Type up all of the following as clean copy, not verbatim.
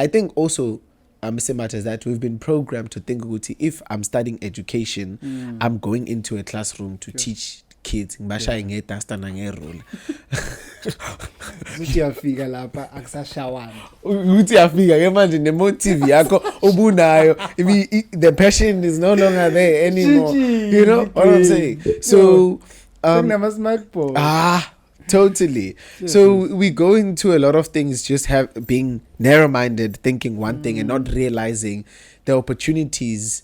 I think also Mr. Matters that we've been programmed to think ukuthi if I'm studying education, I'm going into a classroom to teach kids ngibashaya ngeduster nangerula. Uthi yafika lapha akusashawani. Uthi yafika ke manje nemotive yakho obunayo, the passion is no longer there anymore. You know what I'm saying? So totally. So we go into a lot of things just being narrow-minded, thinking one thing and not realizing the opportunities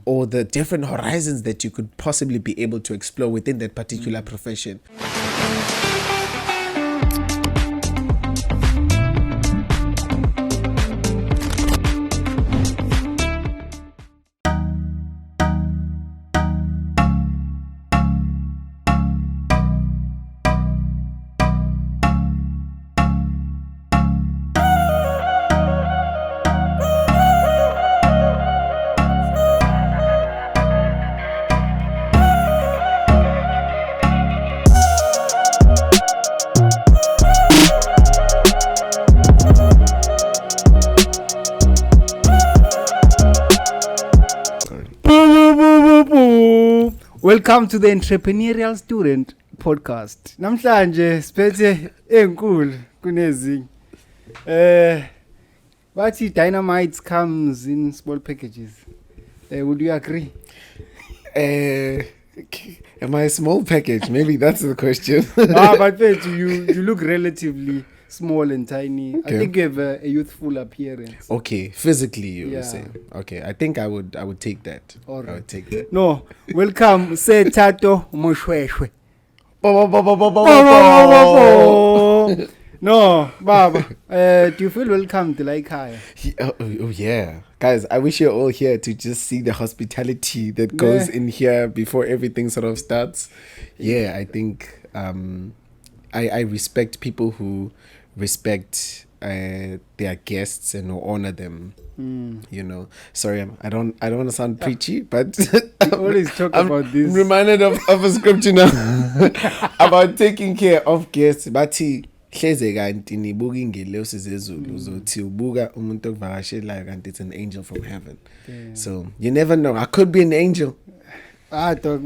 or the different horizons that you could possibly be able to explore within that particular profession. Welcome to the Entrepreneurial Student podcast. Namhlanje siphethe enkulu kunezinye. Bathi dynamite comes in small packages. Would you agree? Am I a small package? Maybe that's the question. But you look relatively small and tiny. Okay. I think you have a youthful appearance. Okay, physically you were saying. Okay, I think I would take that. All right. I would take that. No, welcome. Say THATO, MOSHOESHOE. No, Baba. Do you feel welcome to like higher? Oh yeah. Guys, I wish you're all here to just see the hospitality that goes in here before everything sort of starts. Yeah, I think I respect people who respect their guests and who honor them. You know, sorry, I don't want to sound preachy, but I always talk about this. I'm reminded of a scripture now about taking care of guests. But hleze kanti nibuka ingelosi zezulu uzothi ubuka umuntu okuvakashela kanti it's an angel from heaven. So you never know, I could be an angel. Dog,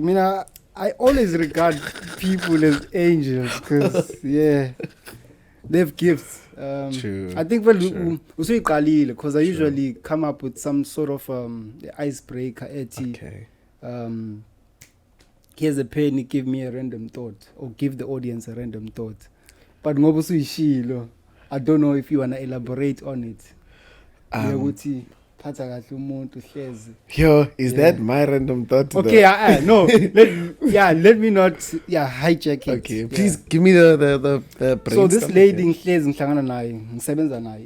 I always regard people as angels because they have gifts. True. I think because I usually come up with some sort of icebreaker. Okay. Here's a pen, give me a random thought or give the audience a random thought. But ngobu I don't know if you wanna elaborate on it. Yo, is that my random thought? Okay, no. Let me not hijack it. Okay, please give me the So this lady in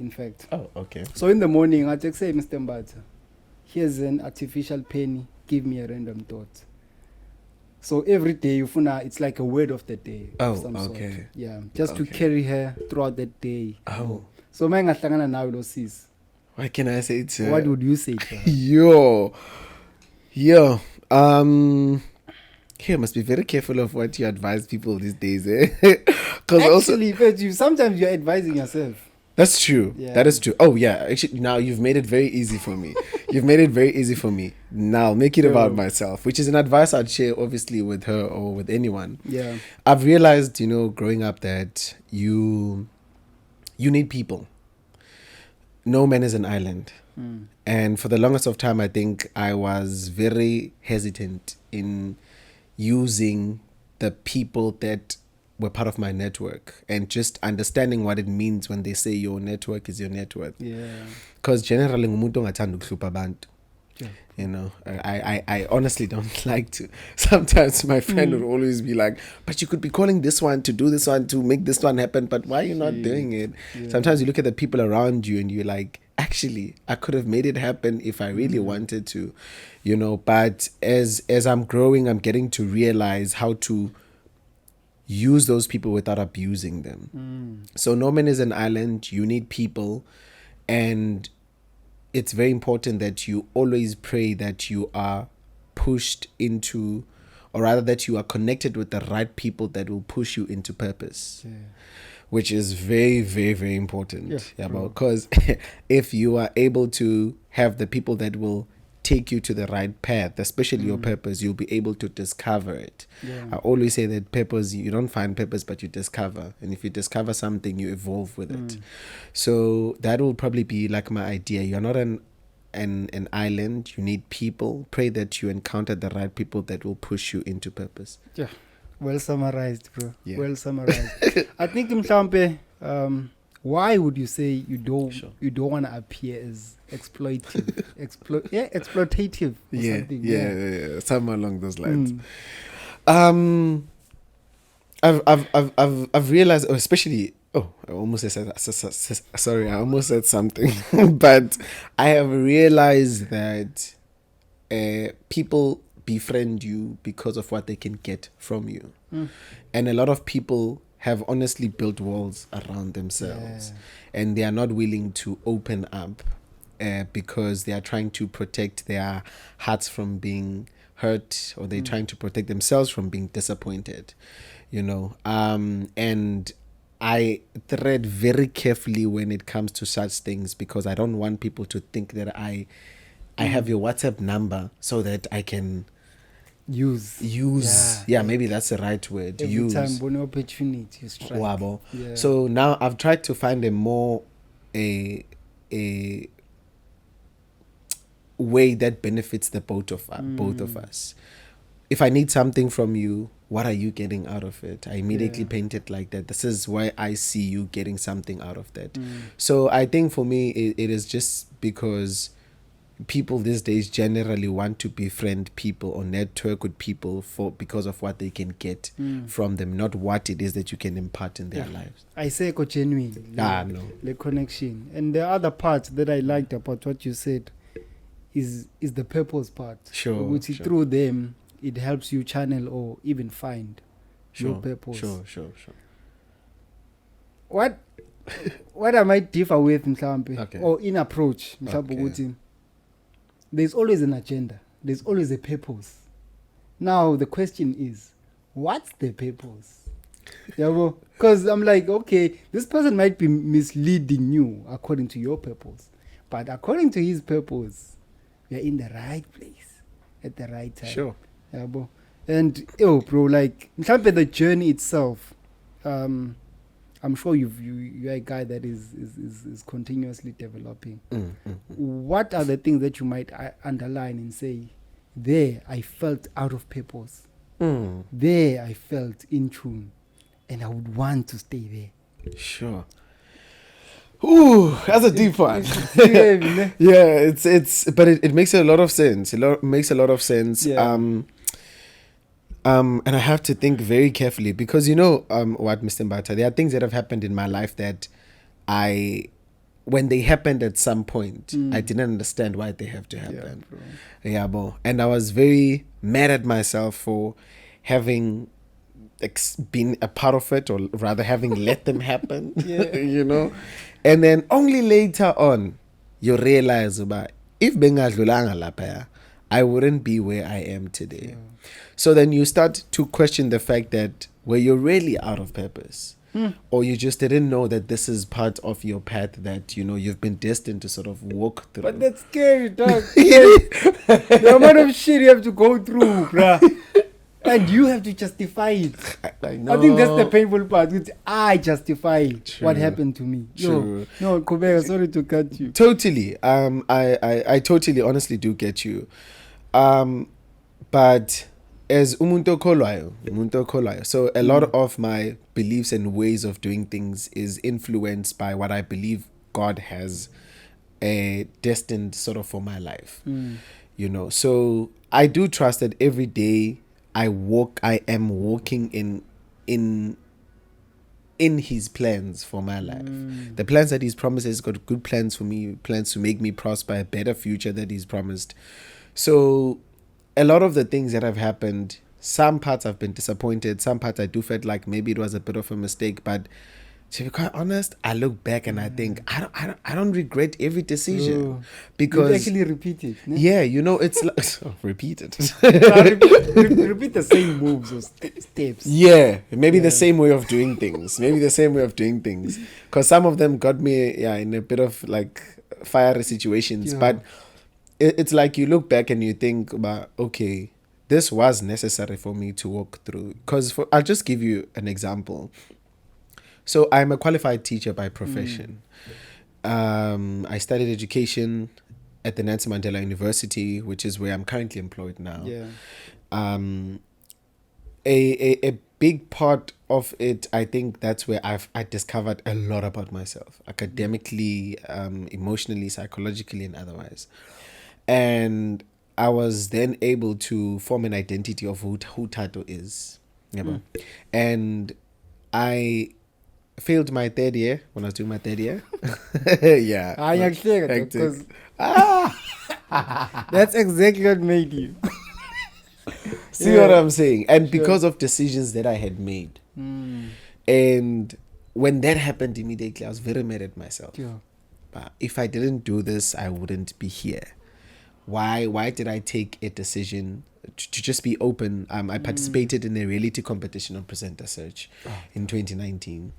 fact. Oh, okay. So in the morning I say, Mr. Mbata, here's an artificial penny, give me a random thought. So every day it's like a word of the day. Oh, of some okay. Sort. Yeah, just to carry her throughout that day. Oh. So what can I say to her? What would you say to her? Yo. Here, must be very careful of what you advise people these days, eh? Actually, sometimes you're advising yourself. That's true. Yeah. That is true. Oh, yeah. Actually, now you've made it very easy for me. Now make it about myself, which is an advice I'd share, obviously, with her or with anyone. Yeah. I've realized, growing up that you need people. No man is an island. And for the longest of time, I think I was very hesitant in using the people that were part of my network and just understanding what it means when they say your network is your net worth. Yeah. Because generally, I honestly don't like to. Sometimes my friend would always be like, but you could be calling this one to do this one to make this one happen, but why are you not doing it? Yeah. Sometimes you look at the people around you and you're like, actually, I could have made it happen if I really wanted to, but as I'm growing, I'm getting to realize how to use those people without abusing them. So no man is an island. You need people, and it's very important that you always pray that you are pushed into, or rather that you are connected with the right people that will push you into purpose. which is very, very, very important. Yeah, bro. Because if you are able to have the people that will take you to the right path, especially your purpose, you'll be able to discover it. Yeah. I always say that purpose, you don't find purpose, but you discover. And if you discover something, you evolve with it. So that will probably be like my idea. You're not an island. You need people. Pray that you encounter the right people that will push you into purpose. Yeah. Well summarized, bro. Yeah. Well summarized. I think mhlampe, why would you say you don't want to appear as exploitative or something? Yeah, somewhere along those lines. I've realized, especially. Oh, I almost said something, but I have realized that people befriend you because of what they can get from you, and a lot of people have honestly built walls around themselves, and they are not willing to open up because they are trying to protect their hearts from being hurt, or they're trying to protect themselves from being disappointed, and I tread very carefully when it comes to such things, because I don't want people to think that I have your WhatsApp number so that I can use. Yeah, maybe that's the right word. Every time when opportunity you strike. Wabo. Yeah. So now I've tried to find a way that benefits the both of us. If I need something from you, what are you getting out of it? I immediately paint it like that. This is why I see you getting something out of that. So I think for me, it is just because people these days generally want to befriend people or network with people because of what they can get from them, not what it is that you can impart in their lives. I say genuine. The connection. And the other part that I liked about what you said is the purpose part. Sure. Through them, it helps you channel or even find your purpose. Sure. What I might differ with mhlambe, Okay. or in approach mhlambe ukuthi there's always an agenda, there's always a purpose. Now the question is, what's the purpose? Because I'm like, okay, this person might be misleading you according to your purpose, but according to his purpose, you're in the right place at the right time. Sure. And bro, like mhlambe the journey itself, I'm sure you're a guy that is continuously developing. What are the things that you might underline and say, there I felt out of purpose, there I felt in tune, and I would want to stay there? Sure. Ooh, that's a deep one. Yeah, but it makes a lot of sense. Makes a lot of sense. Yeah. And I have to think very carefully, because what, Mr. Mbata, there are things that have happened in my life that when they happened at some point, I didn't understand why they have to happen. And I was very mad at myself for having been a part of it, or rather having let them happen. And then only later on you realize about if bengadlulanga lapha, I wouldn't be where I am today. So then you start to question the fact that were you really out of purpose, or you just didn't know that this is part of your path that you've been destined to sort of walk through. But that's scary, dog. The amount of shit you have to go through, bruh. And you have to justify it. I know. I think that's the painful part. Which I justify what True. happened to me. True. No, Kubeka, sorry to cut you. Totally. I totally, honestly do get you. But as umuntu okholwayo, so a lot of my beliefs and ways of doing things is influenced by what I believe God has destined sort of for my life. So I do trust that every day I am walking in his plans for my life. The plans that he's promised, he's got good plans for me, plans to make me prosper, a better future that he's promised. So a lot of the things that have happened, some parts I've been disappointed, some parts I do feel like maybe it was a bit of a mistake, but To be quite honest, I look back and I think I don't regret every decision You because actually repeat it. Ne? yeah, you know, it's like repeat it. Repeat the same moves or steps. Yeah, maybe Yeah. the same way of doing things. Because some of them got me in a bit of like fiery situations. Yeah. But it's like you look back and you think about, okay, this was necessary for me to walk through. Because I'll just give you an example. So I'm a qualified teacher by profession. I studied education at the Nelson Mandela University, which is where I'm currently employed now. Yeah. A big part of it, I think that's where I discovered a lot about myself, academically, emotionally, psychologically, and otherwise. And I was then able to form an identity of who THATO is. And I failed my third year when I was doing my third year. Yeah. I actually hectic. because that's exactly what made you. See what I'm saying? And because of decisions that I had made. And when that happened immediately, I was very mad at myself. Yeah. But if I didn't do this, I wouldn't be here. Why did I take a decision to just be open? I participated in a reality competition on Presenter Search in 2019,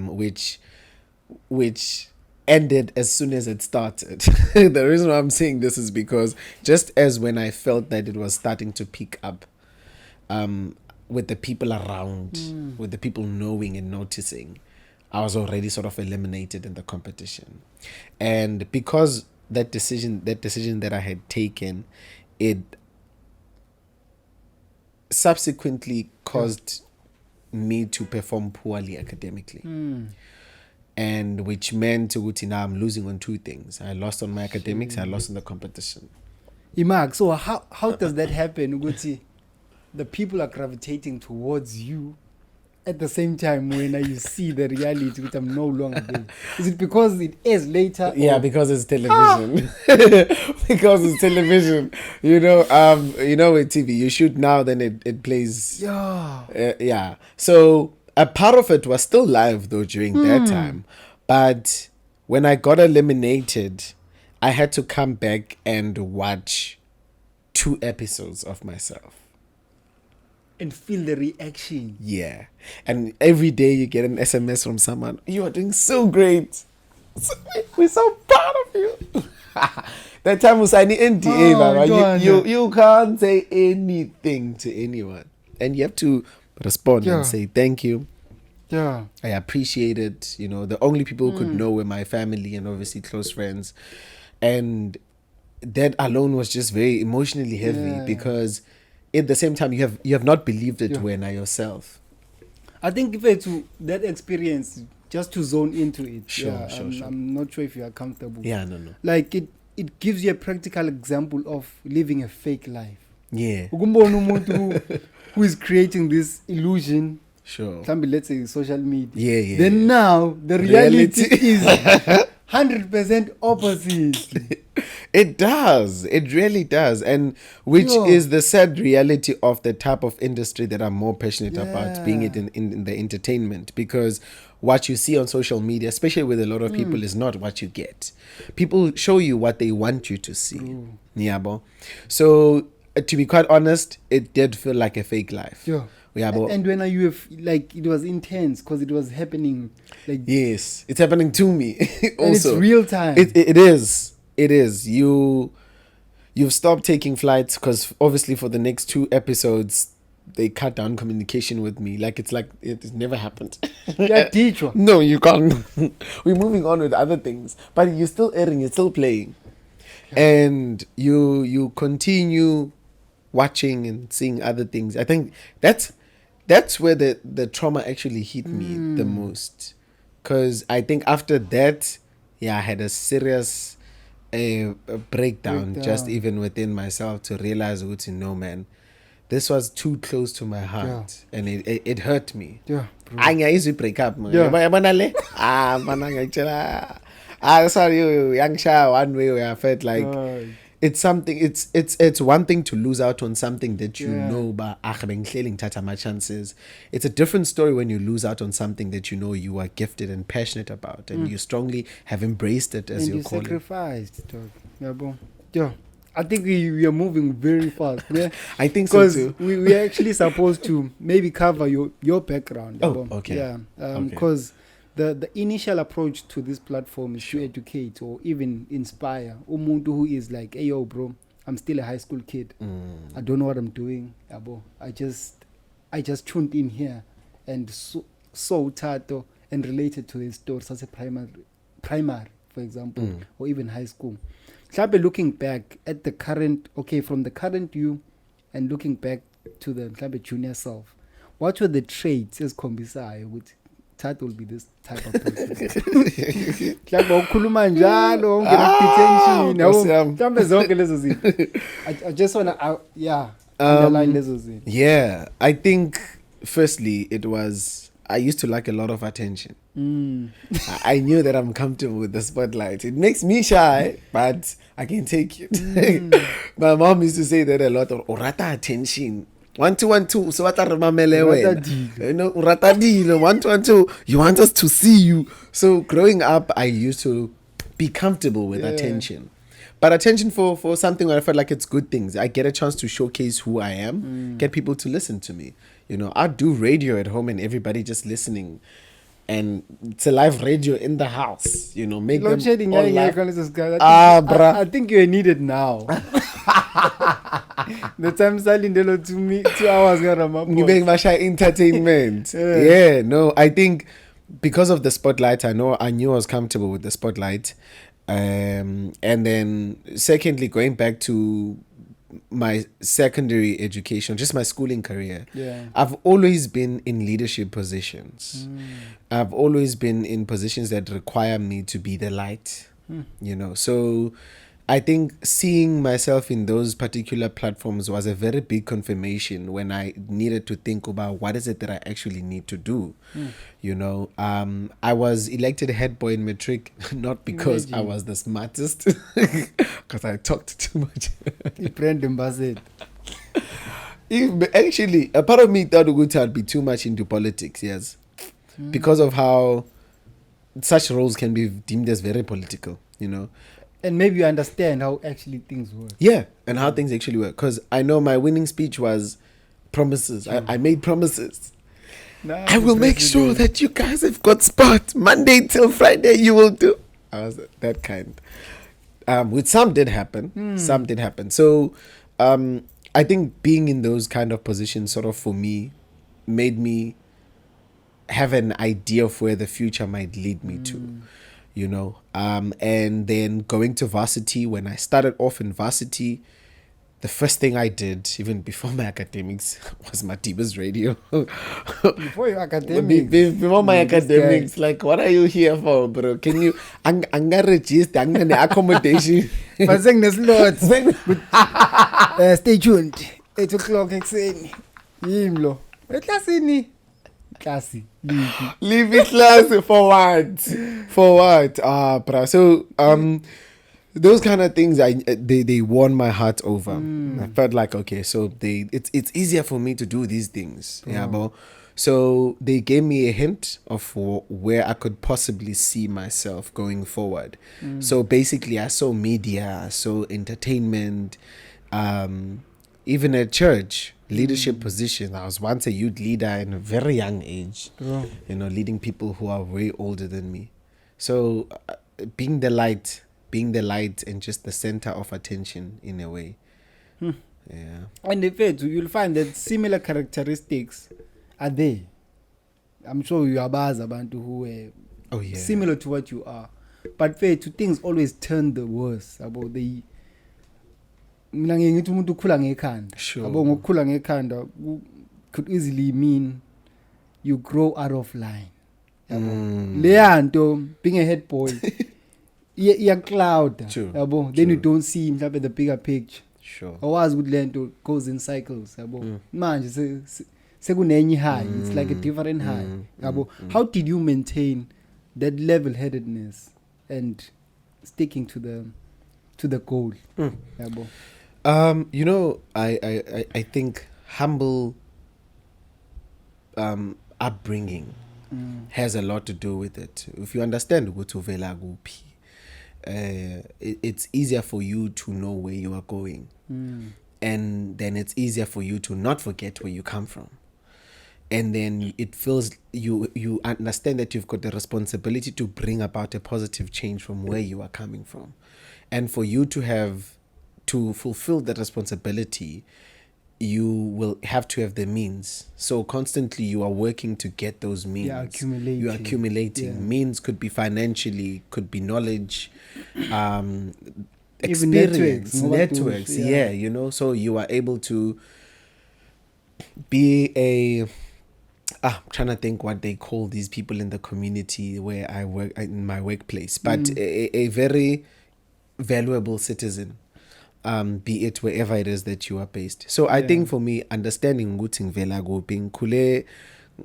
which ended as soon as it started. The reason why I'm saying this is because just as when I felt that it was starting to pick up, with the people around, with the people knowing and noticing, I was already sort of eliminated in the competition. And because that decision that I had taken, it subsequently caused me to perform poorly academically. And which meant to now I'm losing on two things. I lost on my academics, I lost in the competition. Imak, so how does that happen? Uguti, the people are gravitating towards you at the same time when you see the reality which I'm no longer there. Is it because it is later? Yeah, because it's television. Because it's television. You know, with TV, you shoot now, then it plays. Yeah. Yeah. So a part of it was still live though during that time, but when I got eliminated, I had to come back and watch 2 episodes of myself. And feel the reaction. Yeah. And every day you get an SMS from someone, you are doing so great. We're so proud of you. That time was signing NDA, Baba. You can't say anything to anyone. And you have to respond and say thank you. Yeah. I appreciate it. You know, the only people who could know were my family and obviously close friends. And that alone was just very emotionally heavy because at the same time you have not believed it when I yourself. I think if it's that experience, just to zone into it. Sure. I'm not sure if you are comfortable. Yeah, no. Like it gives you a practical example of living a fake life. Yeah. Ukumbona umuntu who is creating this illusion. Sure. Let's say social media. Yeah. Then now the reality is 100% opposite. It does. It really does. And which is the sad reality of the type of industry that I'm more passionate about, being it in the entertainment. Because what you see on social media, especially with a lot of people, is not what you get. People show you what they want you to see. Yeah, so to be quite honest, it did feel like a fake life. Yeah, and when you have, like, it was intense because it was happening. Like, yes, it's happening to me. Also, and it's real time. It is. It is. You've stopped taking flights because obviously for the next 2 episodes they cut down communication with me. Like it's never happened. Yeah, teacher. No, you can't. We're moving on with other things, but you're still airing. You're still playing, and you continue watching and seeing other things. I think that's where the trauma actually hit me the most, because I think after that, I had a serious a breakdown just even within myself to realize, no man, this was too close to my heart, and it hurt me. I used to break up, man. Sorry, young child, one way where I felt like it's something. It's one thing to lose out on something that you Yeah. know, but tata my chances. It's a different story when you lose out on something that you know you are gifted and passionate about, and you strongly have embraced it as And your you calling. sacrificed, dog. Yabo. Yeah. I think we are moving very fast. Yeah? I think so Because too. we are actually supposed to maybe cover your background. Oh, yabo. okay. Yeah. Okay. Because the initial approach to this platform is to educate or even inspire umuntu who is like, hey yo bro, I'm still a high school kid. I don't know what I'm doing. Yabo. I just tuned in here and saw THATO and related to his stories as a primary, for example, or even high school. Mhlawumbe looking back at the current, from the current you and looking back to the mhlawumbe junior self, what were the traits ezikhombisayo ukuthi THATO will be this type of person? Mhlawumbe ukhuluma njalo ungena detention, mhlawumbe zonke lezo zinto. I just want to underline lezo zinto. Yeah, I think firstly I used to like a lot of attention. I knew that I'm comfortable with the spotlight. It makes me shy, but I can take it. My mom used to say that a lot. Orata attention. 1 2 1 2. So what are you know, urata dilo. 1 2 1 2. You want us to see you. So growing up, I used to be comfortable with attention. But attention for something where I felt like it's good things. I get a chance to showcase who I am, get people to listen to me. You know, I do radio at home and everybody just listening. And it's a live radio in the house. You know, make them all laugh. I think you're needed now. The time selling the to me 2 hours. You make my entertainment. Yeah, no, I think because of the spotlight, I knew I was comfortable with the spotlight. And then secondly, going back to my secondary education, just my schooling career, I've always been in leadership positions. I've always been in positions that require me to be the light, you know. So I think seeing myself in those particular platforms was a very big confirmation when I needed to think about what is it that I actually need to do. You know, I was elected head boy in matric, not because I was the smartest, because I talked too much. Actually, a part of me thought I'd be too much into politics, yes. Because of how such roles can be deemed as very political, you know. And maybe you understand how actually things work. Yeah, and how things actually work. Because I know my winning speech was promises. I made promises. I will make sure that you guys have got spot. Monday till Friday you will do. I was that kind. With some did happen. Some did happen. So I think being in those kind of positions sort of for me made me have an idea of where the future might lead me to. You know, and then going to varsity, when I started off in varsity, the first thing I did, even before my academics, was Matiba's radio. Before your academics? Before my academics, like, what are you here for, bro? Can you, anga register, anga accommodation. But saying this lot. Stay tuned. 8 o'clock, exeni. Yimlo. Eklasini. Classy. Leave it classy for what? For what? Bro. So, those kind of things, they won my heart over. I felt like, okay, so it's easier for me to do these things. Yeah, but so they gave me a hint of where I could possibly see myself going forward. So basically, I saw media, I saw entertainment, even at church. Leadership position. I was once a youth leader in a very young age, you know, leading people who are way older than me. So being the light and just the center of attention in a way. Yeah. And in fact, you'll find that similar characteristics are there. I'm sure you are abantu who are similar to what you are. But fair to things always turn the worse about the mina ngithi umuntu ukhula ngekhanda yabo ngokukhula ngekhanda could easily mean you grow out of line yabo leyanto being a head boy iya cloud yabo then you don't see mhlawumbe the bigger picture awazi ukuthi lento goes in cycles yabo manje sekunenye high it's like a different high yabo how did you maintain that level headedness and sticking to to the goal. Yabo. You know, I think humble upbringing has a lot to do with it. If you understand ukuthi uvela kuphi, it's easier for you to know where you are going. And then it's easier for you to not forget where you come from. And then it feels you understand that you've got the responsibility to bring about a positive change from where you are coming from. And for you to fulfill that responsibility, you will have to have the means. So constantly you are working to get those means. You are accumulating. Yeah. Means could be financially, could be knowledge, Even experience, networks. yeah. You know, so you are able to be I'm trying to think what they call these people in the community where I work, in my workplace, but a very valuable citizen, be it wherever it is that you are based. So I think for me, understanding ukuthi ngivela kuphi, ngikhule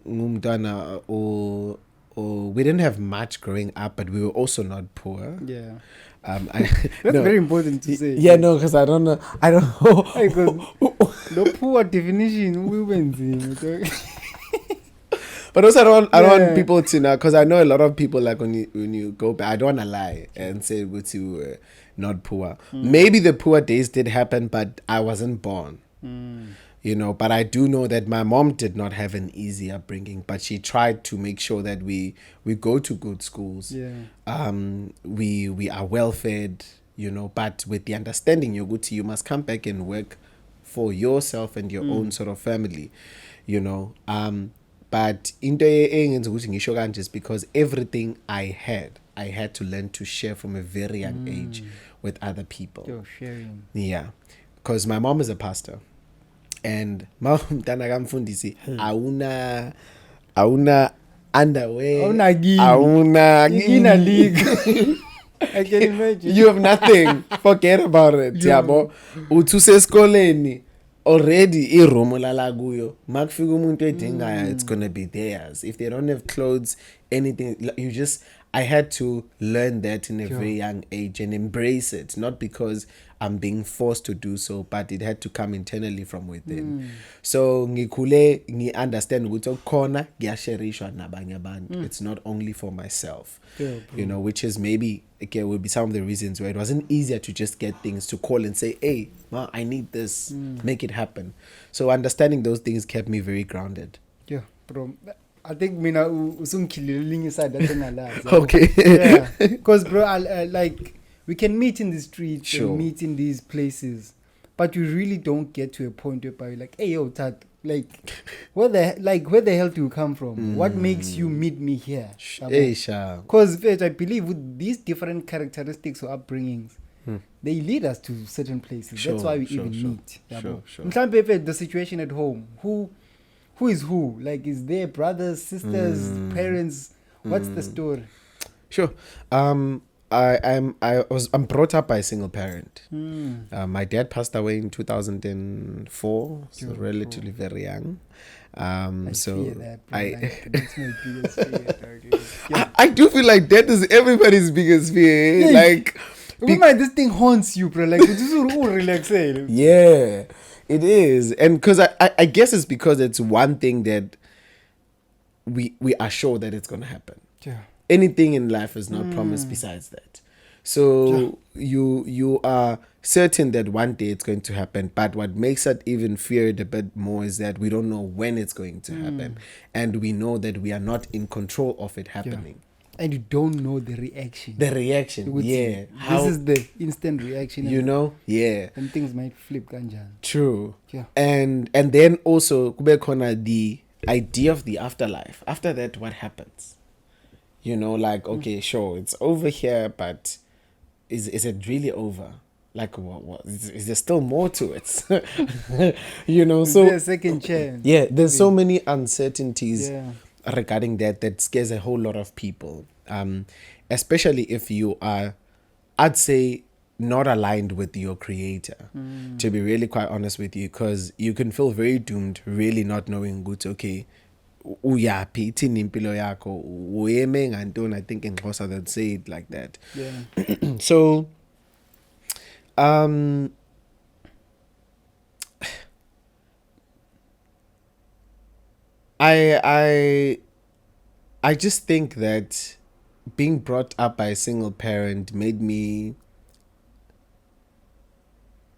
ngumntwana or we didn't have much growing up, but we were also not poor. Yeah. That's very important to say. Yeah, no, because I don't know. The poor definition we went in. But also, I don't want people to know, because I know a lot of people, like when you go back, I don't want to lie and say that you were not poor. Maybe the poor days did happen, but I wasn't born. You know, but I do know that my mom did not have an easy upbringing, but she tried to make sure that we go to good schools. Yeah. We are well fed, you know, but with the understanding you must come back and work for yourself and your own sort of family, you know. But into is because everything I had to learn to share from a very young age with other people. You're sharing. Yeah, because my mom is a pastor, and mom tanakamfundisi auna underwear, auna league. I can imagine. You have nothing. Forget about it. Yabo. Uthuse esikoleni already iromo lala kuyo. Makufika umuntu edingayo, it's going to be theirs. If they don't have clothes, anything, I had to learn that in a very young age and embrace it, not because I'm being forced to do so, but it had to come internally from within. So ngikhule ngi understand ukuthi okukhona ngiyasharishwa nabanye abantu. It's not only for myself. You know, which is maybe again would be some of the reasons where it wasn't easier to just get things, to call and say, hey, ma, I need this, make it happen. So understanding those things kept me very grounded. Yeah, bro. I think mina usungkhililinga inside that ngalazi. Okay. Yeah, because bro, like we can meet in the streets and meet in these places, but you really don't get to a point where you're like, hey yo, Tat, where the hell do you come from? What makes you meet me here? Because I believe with these different characteristics or upbringings, they lead us to certain places. That's why we even meet. The situation at home, who is who? Like, is there brothers, sisters, parents? What's the story? Sure. I'm brought up by a single parent. My dad passed away in 2004, so relatively very young. So I do feel like death is everybody's biggest fear. Like, this thing haunts you, bro. Like, this is all relaxing. Yeah. It is. And because I guess it's because it's one thing that we are sure that it's going to happen. Yeah. Anything in life is not promised besides that. So you are certain that one day it's going to happen. But what makes it even feared a bit more is that we don't know when it's going to happen. And we know that we are not in control of it happening. Yeah. And you don't know the reaction. Yeah. This is the instant reaction. You know? Yeah. And things might flip kanjani. True. Yeah. And then also, kubekona the idea of the afterlife. After that, what happens? You know, like, okay, sure, it's over here, but is it really over? Like, what is there still more to it? You know, is there a second chance? Yeah, there's so many uncertainties regarding that scares a whole lot of people, especially if you are, I'd say, not aligned with your creator, to be really quite honest with you, because you can feel very doomed, really not knowing good. Okay, uyaphi ithini impilo yakho, uyeme ngantoni. I think in Xhosa they'd say it like that. Yeah. So I just think that being brought up by a single parent made me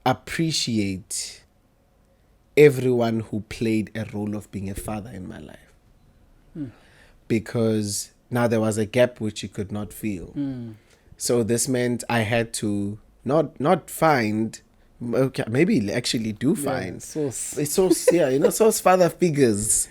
appreciate everyone who played a role of being a father in my life. Because now there was a gap which you could not fill. So this meant I had to not find, okay, maybe actually do find. Source father figures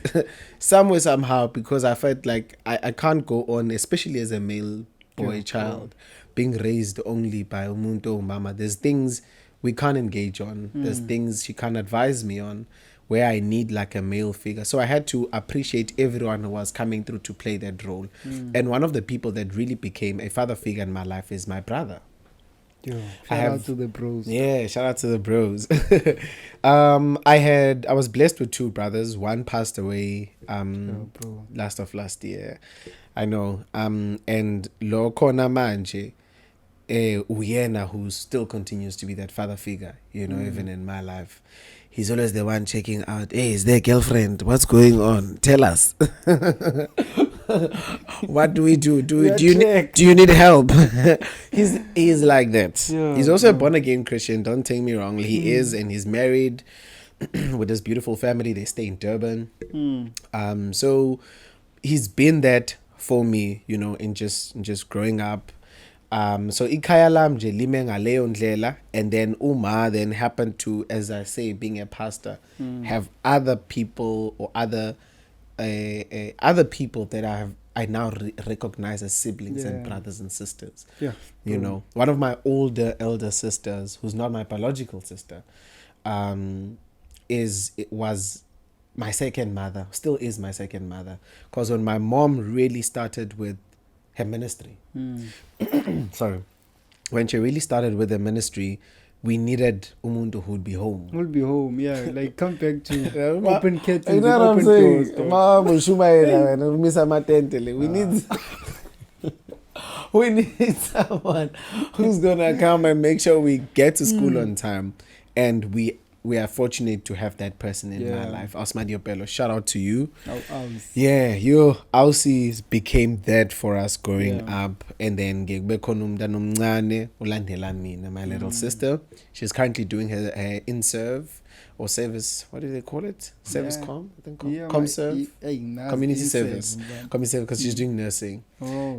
somewhere, somehow, because I felt like I can't go on, especially as a male boy child, being raised only by umuntu mama. There's things we can't engage on. There's things she can't advise me on, where I need like a male figure. So I had to appreciate everyone who was coming through to play that role. And one of the people that really became a father figure in my life is my brother. Shout out to the bros. Yeah, shout out to the bros. I was blessed with two brothers. One passed away last year. I know. And lo kona manje, Uyena, who still continues to be that father figure, even in my life. He's always the one checking out, hey, is there a girlfriend? What's going on? Tell us. What do we do? Do you need help? He's like that. Yeah, he's also a born again Christian, don't take me wrong. He is, and he's married with this beautiful family. They stay in Durban. So he's been that for me, in just growing up. So ikhaya lam nje lime ngaleyo ndlela, and then Uma then happened to, as I say, being a pastor, have other people or other people that I now recognize as siblings and brothers and sisters. One of my elder sisters, who's not my biological sister, was my second mother, still is my second mother, because when my mom really started with her ministry, sorry, when she really started with the ministry, we needed umuntu who'd be home. Would be home, yeah. Like come back to open curtains, you know open doors. We need someone who's gonna come and make sure we get to school on time, and we are fortunate to have that person in my life. Osman Diopelo, shout out to you. Yeah, you Aussies became that for us growing up. And then my little sister, she's currently doing her in-serve or service, what do they call it? Service com-serve? Community service. Community service, because she's doing nursing.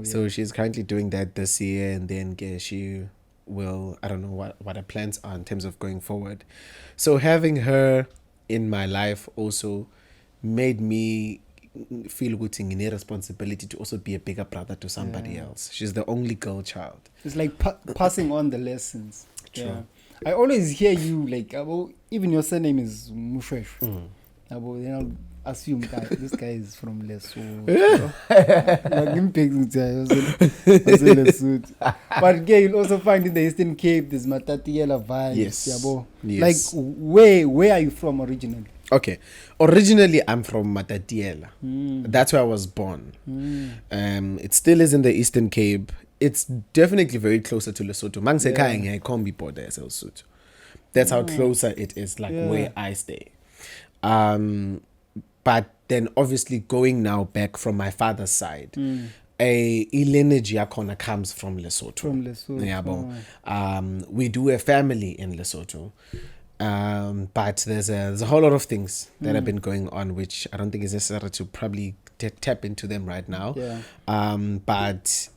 So she's currently doing that this year, and then she will, I don't know what her plans are in terms of going forward. So having her in my life also made me feel good in a responsibility to also be a bigger brother to somebody else. She's the only girl child. It's like passing on the lessons. True. I always hear you like, even your surname is MOSHOESHOE. Then I'll assume that this guy is from Lesotho. But you'll also find in the Eastern Cape there's Matatiela vibes. Yes. Like where are you from originally? Okay, originally I'm from Matatiela. That's where I was born. It still is in the Eastern Cape. It's definitely very closer to Lesotho. I can't be border as Lesotho. That's how closer it is, like where I stay. But then obviously going now back from my father's side, a lineage yakona comes from Lesotho. We do a family in Lesotho. But there's a whole lot of things that have been going on, which I don't think is necessary to probably tap into them right now. But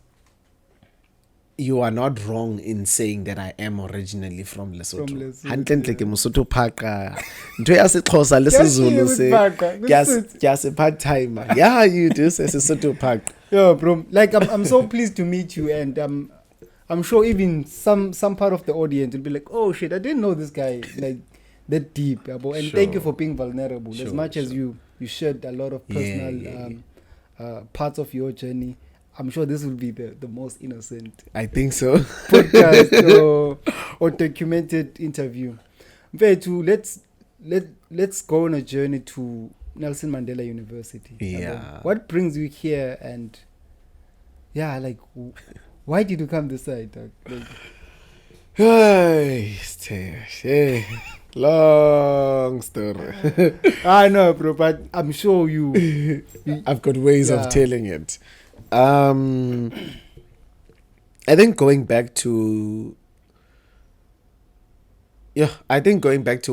you are not wrong in saying that I am originally from Lesotho. Hantle ke Mosotho phaka. Ntwe ya seXhosa le siZulu se. Ke part-time. Yeah, you do say Sesotho phaka. Yeah, bro. Like I'm so pleased to meet you, and I'm sure even some part of the audience will be like, oh shit, I didn't know this guy like that deep. And thank you for being vulnerable. As much as you shared a lot of personal parts of your journey, I'm sure this will be the most innocent, I think so, podcast or documented interview. Let's go on a journey to Nelson Mandela University. Yeah. What brings you here, and like why did you come this side? Hey, long story. I know, bro, but I'm sure you I've got ways Yeah. of telling it. I think going back to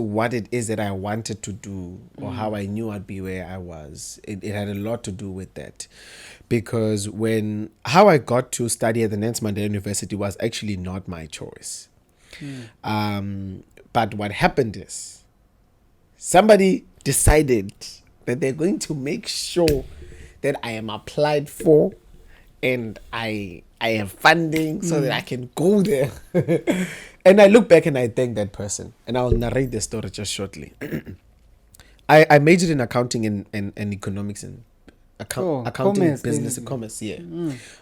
what it is that I wanted to do or how I knew I'd be where I was, it had a lot to do with that. Because how I got to study at the Nelson Mandela University was actually not my choice. But what happened is somebody decided that they're going to make sure that I am applied for and I have funding so that I can go there. And I look back and I thank that person. And I'll narrate the story just shortly. I majored in accounting and economics and accounting, commerce, business, basically. commerce,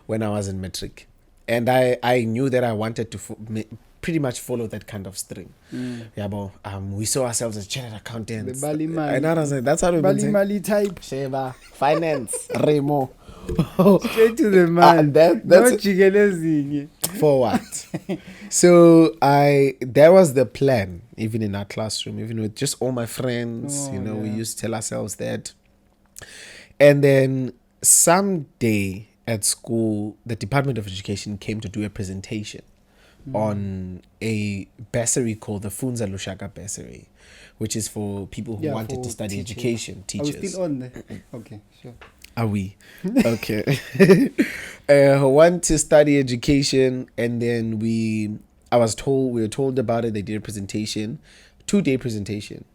when I was in matric. And I knew that I wanted to pretty much follow that kind of stream. Yeah, but we saw ourselves as chartered accountants. The Bali Mali. And I was like, that's how we've been Bali saying. Mali type. Sheba, finance, Remo. Straight to the man. That's no jigelezing. for what? So that was the plan, even in our classroom, even with just all my friends, we used to tell ourselves that. And then someday at school, the Department of Education came to do a presentation on a bursary called the Funza Lushaka bursary, which is for people who wanted to study education, teachers. Are we still on there? Okay, sure. Are we? Okay. Who want to study education, and then we were told about it. They did a presentation, 2-day presentation.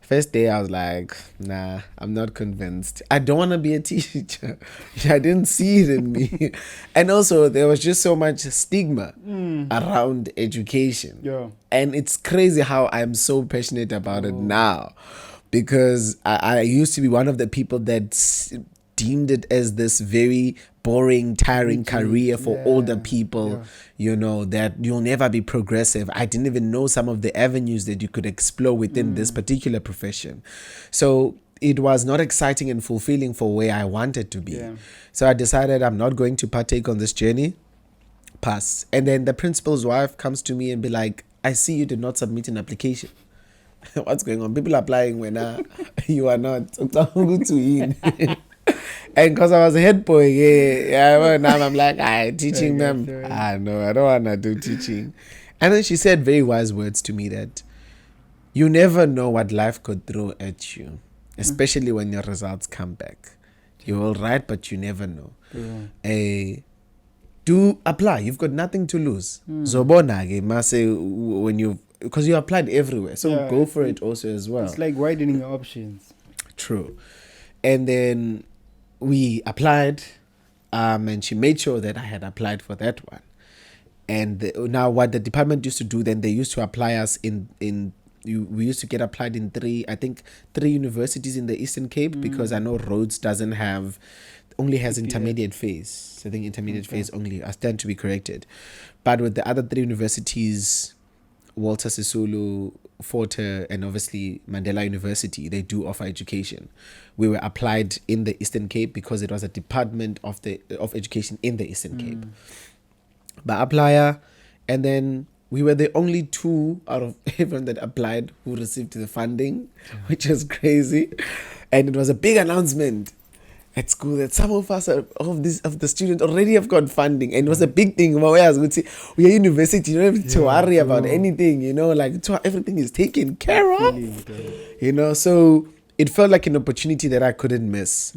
First day, I was like, nah, I'm not convinced. I don't want to be a teacher. I didn't see it in me. And also, there was just so much stigma around education. Yeah. And it's crazy how I'm so passionate about it now. Because I used to be one of the people that deemed it as this very boring, tiring career for older people, that you'll never be progressive. I didn't even know some of the avenues that you could explore within this particular profession. So it was not exciting and fulfilling for where I wanted to be. Yeah. So I decided I'm not going to partake on this journey. Pass. And then the principal's wife comes to me and be like, I see you did not submit an application. What's going on? People applying when you are not. And because I was a head boy, now I'm like, teaching them. No, I don't want to do teaching. And then she said very wise words to me that you never know what life could throw at you, especially when your results come back. You will write, but you never know. Do apply. You've got nothing to lose. Zobona, because you applied everywhere. So go for it also as well. It's like widening your options. True. And then we applied, and she made sure that I had applied for that one. And now what the department used to do, then they used to apply us we used to get applied in 3 universities in the Eastern Cape, because I know Rhodes only has intermediate phase. I think intermediate phase only. I stand to be corrected. But with the other 3 universities, Walter Sisulu, Forte, and obviously Mandela University, they do offer education. We were applied in the Eastern Cape because it was a department of education in the Eastern Cape. But applier, and then we were the only 2 out of everyone that applied who received the funding, which was crazy. And it was a big announcement at school that some of us of the students already have got funding, and it was a big thing. Whereas we'd say we are university, you don't have to worry about anything, everything is taken care of. So it felt like an opportunity that I couldn't miss.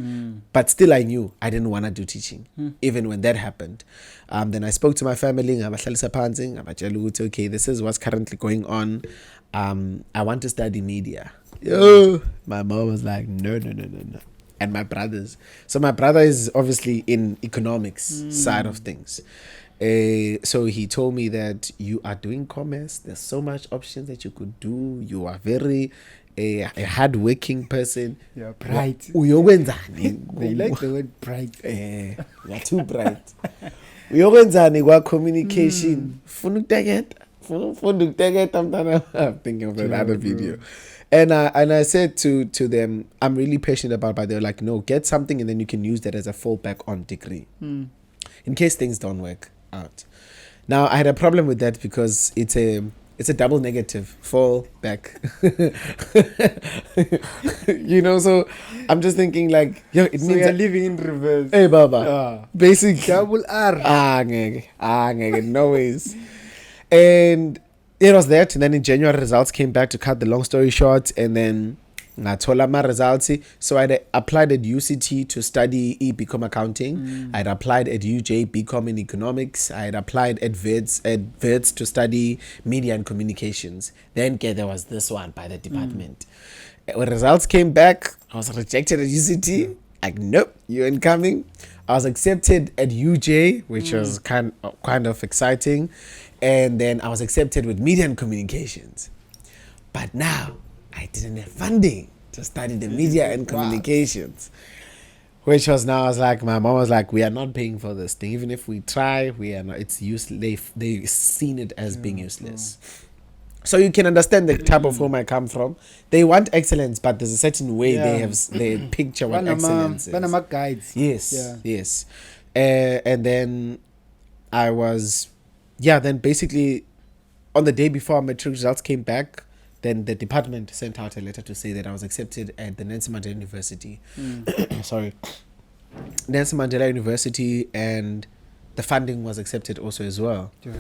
But still, I knew I didn't want to do teaching, even when that happened. Then I spoke to my family. Okay, this is what's currently going on. I want to study media. My mom was like, no. And my brothers. So my brother is obviously in economics side of things. So he told me that you are doing commerce. There's so much options that you could do. You are very a hard-working person. You're bright. They like the word bright. You're too bright. Uyokwenza communication. I'm thinking of another video. And I said to them, I'm really passionate about it, but they're like, no, get something and then you can use that as a fallback on degree in case things don't work out. Now I had a problem with that because it's a double negative. Fall back. You know, so I'm just thinking like, yo, it So means you're living in reverse. hey Baba. Ah. Basic Double R. ngeke, no ways. And it was that, and then in January results came back. To cut the long story short, and then ngathola my results. So I applied at UCT to study BCom accounting. I'd applied at UJ BCom in economics. I had applied at VETS to study media and communications. Then there was this one by the department. When results came back, I was rejected at UCT. Like, nope, you ain't coming. I was accepted at UJ, which was kind of exciting. And then I was accepted with media and communications. But now, I didn't have funding to study the media and communications. Which was now, I was like, my mom was like, we are not paying for this thing. Even if we try, we are not, it's useless. They've seen it as being useless. So you can understand the type of home I come from. They want excellence, but there's a certain way they picture what excellence is. Panama guides. Yes. And then I was, then basically on the day before matric results came back, then the department sent out a letter to say that I was accepted at the Nelson Mandela University. Sorry. Nelson Mandela University, and the funding was accepted also as well. Yeah.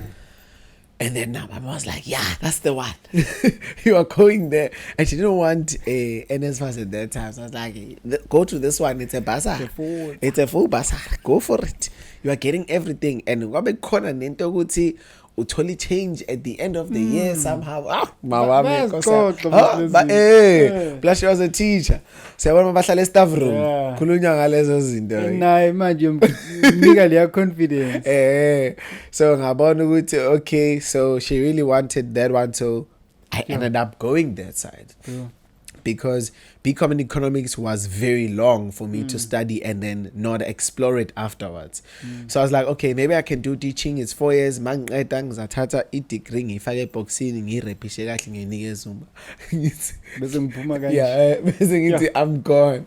And then my mom was like, yeah, that's the one. You are going there. And she didn't want a NSFAS at that time. So I was like, go to this one. It's a bazaar. It's a full bazaar. Go for it. You are getting everything. And wabe khona nento ukuthi utholi change at the end of the year somehow. Plus she was a teacher. So I bahlala staff room. Khulunywa ngalezo zinto. Nah, imagine nika confidence. So ngabona ukuthi okay, so she really wanted that one, so I ended up going that side. Because BCom in economics was very long for me to study and then not explore it afterwards. So I was like, okay, maybe I can do teaching. It's 4 years. Mangiqeda ngizathatha i-degree ngifake eboxini ngirepishe kahle nginike Zuma. Bese ngiphuma kanje. Bese ngithi I'm gone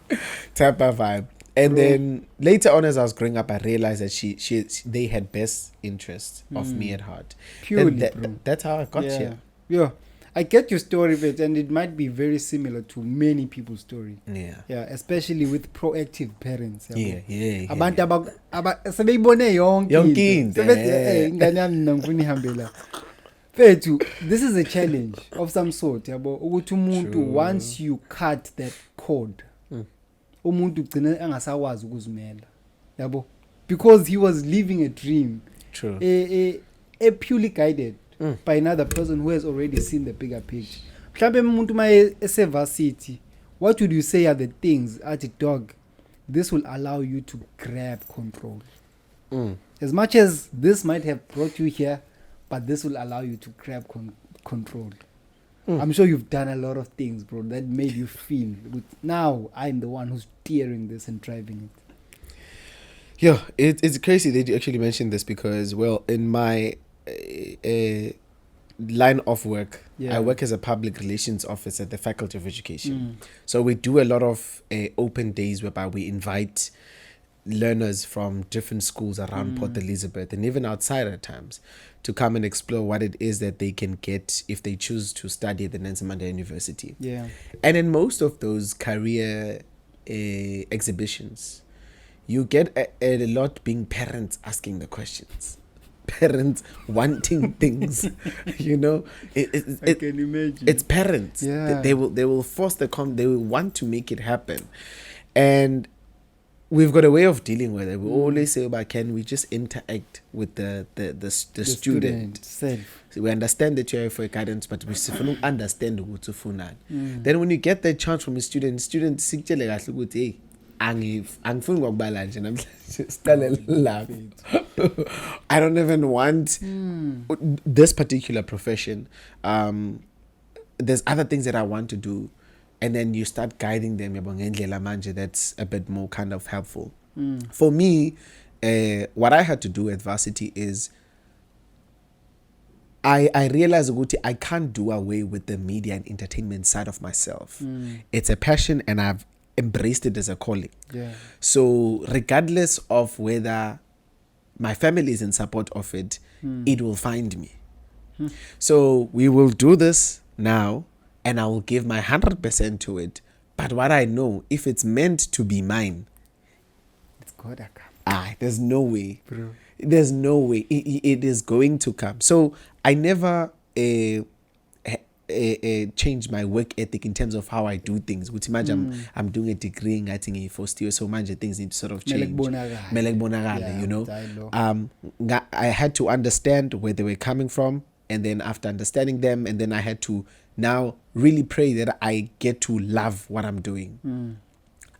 type of vibe. And then later on, as I was growing up, I realized that they had best interest of me at heart. Purely, that's how I got here. Yeah. I get your story, but and it might be very similar to many people's story. Yeah, especially with proactive parents. Abantu sebeyibone yonke into. Ingane yami ngifuna ihambela. Fethu, this is a challenge of some sort, yabo, ukuthi umuntu once you cut that cord, umuntu ugcina angasawazi ukuzimela. Yabo, because he was living a dream. True. A purely guided by another person who has already seen the bigger picture. Mhlambe umuntu maye esevarsity, what would you say are the things at a dog this will allow you to grab control? As much as this might have brought you here, but this will allow you to grab control. I'm sure you've done a lot of things, bro, that made you feel now I'm the one who's steering this and driving it. Yeah, it's crazy that you actually mentioned this because, well, in my line of work, I work as a public relations officer at the Faculty of Education. So we do a lot of open days whereby we invite learners from different schools around Port Elizabeth and even outside at times to come and explore what it is that they can get if they choose to study at the Nelson Mandela University. And in most of those career exhibitions, you get a lot being parents asking the questions. Parents wanting things, you know. I can imagine. It's parents. They will force they will want to make it happen, and we've got a way of dealing with it. We always say, "But can we just interact with the student self? So we understand that you're here for guidance, but we still understand what to funa." Then when you get that chance from a student sikutshele kahle ukuthi hey, angifuni ngokubala nje namhlanje siqale lapho. I don't even want this particular profession. There's other things that I want to do, and then you start guiding them ngendlela manje. That's a bit more kind of helpful. For me, what I had to do at varsity is I realized ukuthi I can't do away with the media and entertainment side of myself. It's a passion, and I've embraced it as a calling. So regardless of whether my family is in support of it, it will find me. So we will do this now, and I will give my 100% to it. But what I know, if it's meant to be mine, It's gotta come. there's no way. Bro. There's no way. It is going to come. So I never change my work ethic in terms of how I do things. With imagine I'm doing a degree, I think first year, so much things need to sort of change. Yeah, You know, I had to understand where they were coming from, and then after understanding them, and then I had to now really pray that I get to love what I'm doing.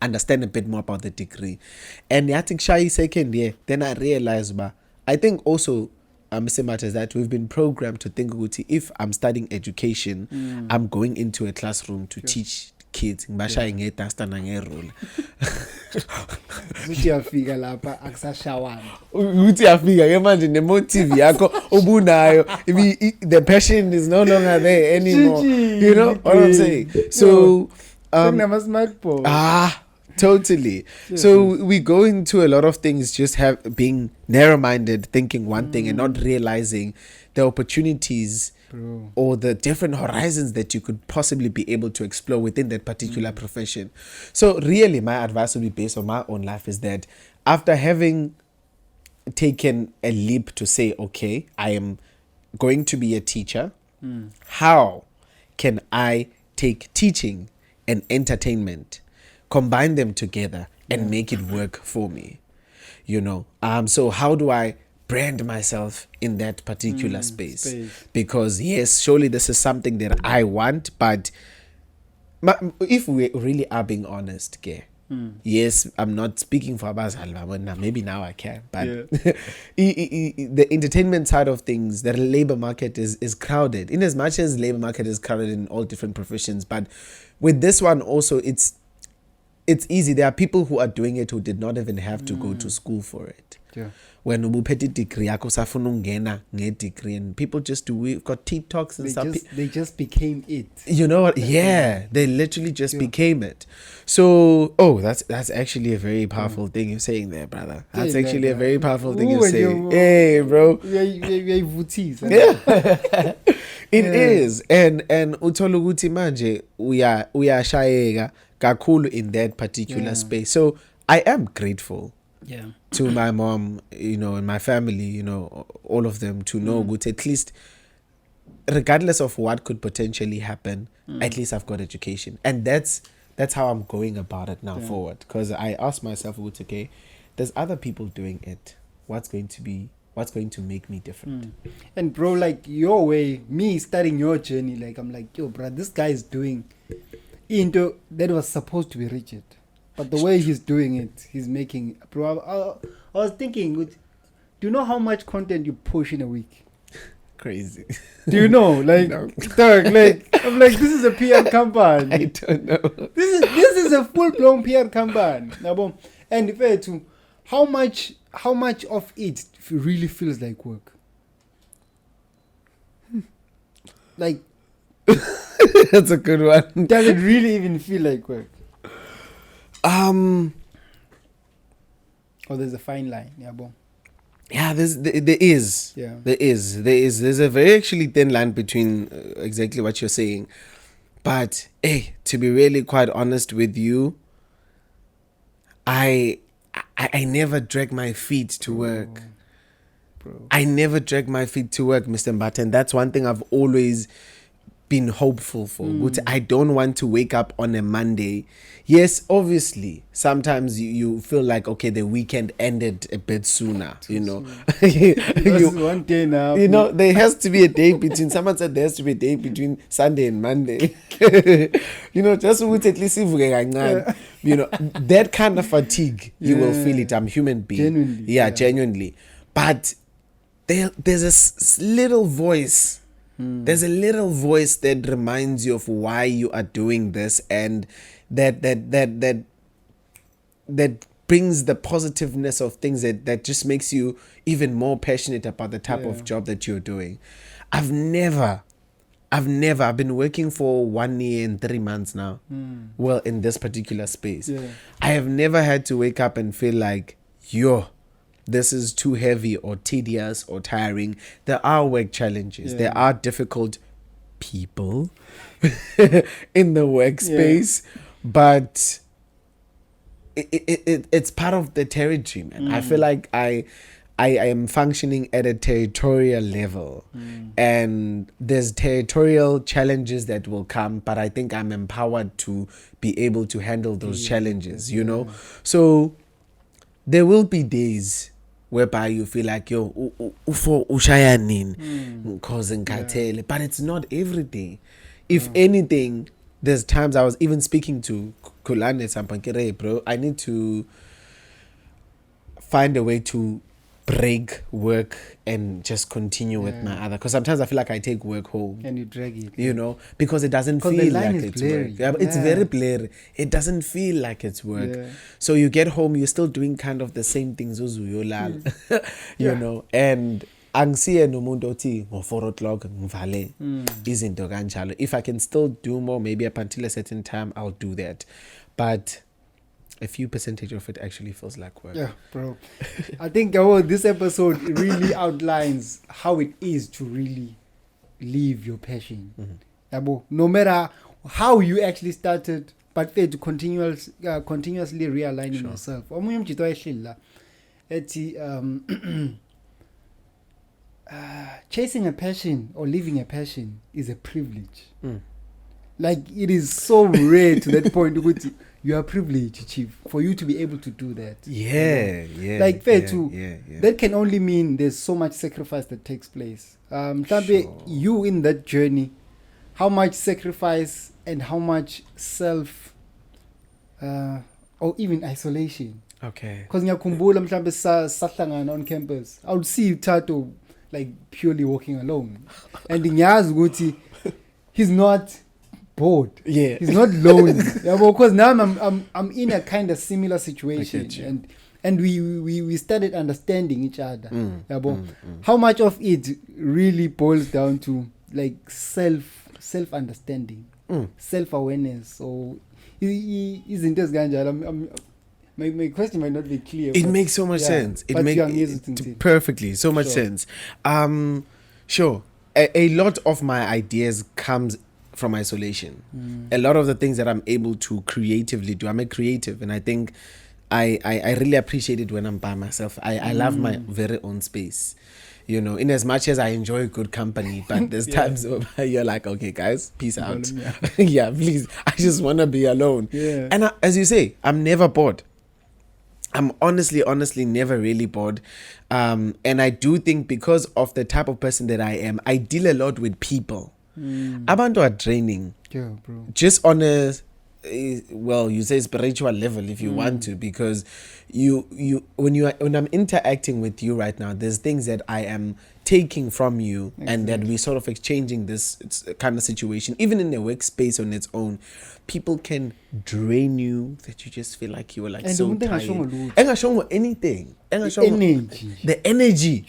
Understand a bit more about the degree. And I think shy second year, then I realized, I think also Mr. Matters, that we've been programmed to think, if I'm studying education, I'm going into a classroom to teach kids. Uthi uyafika lapha akusashawani. Uthi uyafika ke manje nemotive yakho obunayo, the passion is no longer there anymore. You know what I'm saying? So totally. So we go into a lot of things just being narrow-minded, thinking one thing and not realizing the opportunities or the different horizons that you could possibly be able to explore within that particular profession. So really my advice would be based on my own life is that after having taken a leap to say, okay, I am going to be a teacher, how can I take teaching and entertainment, combine them together and make it work for me? You know, so how do I brand myself in that particular space? Because yes, surely this is something that I want, but if we really are being honest, yes, I'm not speaking for Abazal, maybe now I can, but the entertainment side of things, the labor market is crowded, in as much as labor market is crowded in all different professions. But with this one also, it's easy. There are people who are doing it who did not even have to go to school for it. When ubuphethe degree yakho safuna ungena ngedegree, and people just we've got TikToks and stuff. They just became it. You know what? Yeah, they literally just became it. So, that's actually a very powerful thing you're saying there, brother. That's actually a very powerful thing you're saying. Hey, bro. Yeah. It is. And utoluguti manje we are shayega kakhulu in that particular space. So I am grateful to my mom, you know, and my family, you know, all of them, to know good, at least regardless of what could potentially happen, at least I've got education. And that's how I'm going about it now forward. Because I asked myself, okay, there's other people doing it. What's going to make me different? And bro, like your way, me starting your journey, like I'm like, yo, bro, this guy is doing into that was supposed to be rigid, but the way he's doing it, he's making. Bro, I was thinking, do you know how much content you push in a week? Crazy. Do you know? Like, no. Dog, like I'm like, this is a PR campaign. I don't know. This is a full blown PR campaign. And if I to how much of it really feels like work? Like, that's a good one. Does it really even feel like work? Or there's a fine line, yeah, there is. Yeah. There's a very actually thin line between exactly what you're saying. But hey, to be really quite honest with you, I never drag my feet to work. Bro. I never drag my feet to work, Mr. Mbata, and that's one thing I've always been hopeful for. I don't want to wake up on a Monday. Yes, obviously, sometimes you feel like, okay, the weekend ended a bit sooner, you know. One day now. You know, there has to be a day between, someone said there has to be a day between Sunday and Monday. You know, just with at least, you know, that kind of fatigue, you will feel it. I'm human being. Genuinely. But there's a little voice. There's a little voice that reminds you of why you are doing this, and that brings the positiveness of things that just makes you even more passionate about the type of job that you're doing. I've been working for 1 year and 3 months now. Well, in this particular space. I have never had to wake up and feel like, this is too heavy or tedious or tiring. There are work challenges. There are difficult people in the workspace, but it's part of the territory, man. I feel like I am functioning at a territorial level, and there's territorial challenges that will come, but I think I'm empowered to be able to handle those challenges, you know. So there will be days whereby you feel like yo ufo ushaya nini causing cartel, but it's not every day. If anything, there's times I was even speaking to Kulane Sampankere, bro, I need to find a way to break work and just continue with my other, because sometimes I feel like I take work home and you drag it, you know, because it doesn't feel like it's blurry. Work. Yeah, it's very blurry. It doesn't feel like it's work. So you get home, you're still doing kind of the same things, you know, and angisiye nomuntu othi ngo 4 o'clock ngivale izinto kanjalo. If I can still do more, maybe up until a certain time, I'll do that, but a few percentage of it actually feels like work. Yeah, bro. I think this episode really outlines how it is to really live your passion. No matter how you actually started, but to continuously realigning yourself. Chasing a passion or living a passion is a privilege. Like, it is so rare to that point. You are privileged, Chief, for you to be able to do that. Like, that can only mean there's so much sacrifice that takes place. You in that journey, how much sacrifice and how much self or even isolation. Okay. Because ngiyakumbula mhlambe sahlangana on campus, I would see THATO like purely walking alone. And ngiyazi ukuthi he's not bored. He's not lonely. Because now I'm in a kind of similar situation, and we started understanding each other. How much of it really boils down to like self understanding, self awareness, or isn't this ganjalo? My question might not be clear. It makes so much sense. It makes perfectly so much sense. Sure. A lot of my ideas comes from isolation. A lot of the things that I'm able to creatively do, I'm a creative, and I think I really appreciate it when I'm by myself. I love my very own space, you know, in as much as I enjoy good company, but there's times where you're like, okay guys, peace out. Please, I just want to be alone. And as you say, I'm never bored. I'm honestly never really bored. And I do think because of the type of person that I am, I deal a lot with people. Abantu are draining. Bro. Just on a you say spiritual level if you want to, because when I'm interacting with you right now, there's things that I am taking from you, and that we sort of exchanging this kind of situation. Even in a workspace on its own, people can drain you that you just feel like you were like so tired. Anything. The energy